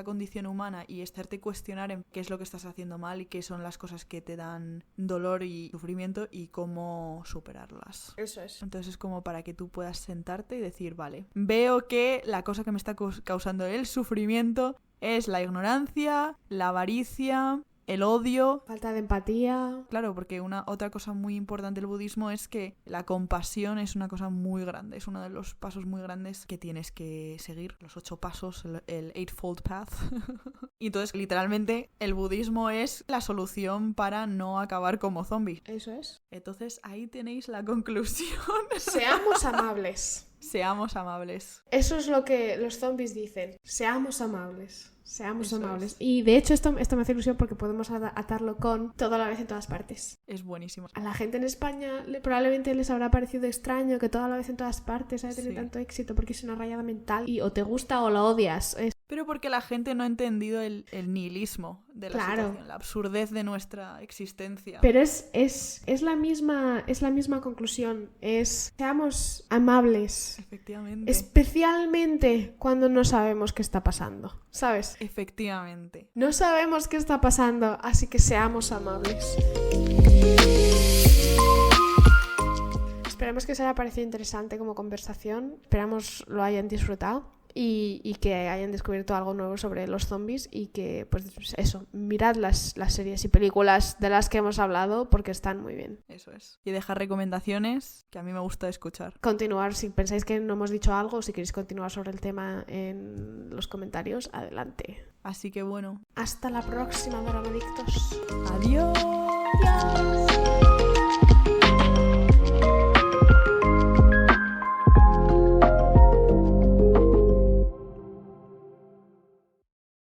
condición humana y hacerte cuestionar en qué es lo que estás haciendo mal y qué son las cosas que te dan dolor y sufrimiento y cómo superarlas. Eso es. Entonces es como para que tú puedas sentarte y decir, vale, veo que la cosa que me está causando el sufrimiento es la ignorancia, la avaricia, el odio. Falta de empatía. Claro, porque otra cosa muy importante del budismo es que la compasión es una cosa muy grande, es uno de los pasos muy grandes que tienes que seguir, los 8 pasos, el Eightfold Path. Y entonces, literalmente, el budismo es la solución para no acabar como zombies. Eso es. Entonces, ahí tenéis la conclusión. Seamos amables. Seamos amables. Eso es lo que los zombies dicen. Seamos amables. Seamos Eso amables. es. Y de hecho esto me hace ilusión porque podemos atarlo con todo a la vez en todas partes. Es buenísimo. A la gente en España probablemente les habrá parecido extraño que todo a la vez en todas partes haya tenido Sí. tanto éxito porque es una rayada mental y o te gusta o lo odias. Pero porque la gente no ha entendido el nihilismo de la Claro. situación, la absurdez de nuestra existencia. Pero es la misma conclusión. Seamos amables. Efectivamente. Especialmente cuando no sabemos qué está pasando. ¿Sabes? Efectivamente. No sabemos qué está pasando, así que seamos amables. Esperamos que os haya parecido interesante como conversación. Esperamos lo hayan disfrutado y que hayan descubierto algo nuevo sobre los zombies y que, pues eso, mirad las series y películas de las que hemos hablado porque están muy bien. Eso es. Y dejar recomendaciones que a mí me gusta escuchar. Continuar, si pensáis que no hemos dicho algo o si queréis continuar sobre el tema en los comentarios, adelante. Así que bueno. Hasta la próxima, drogadictos. Adiós. Adiós.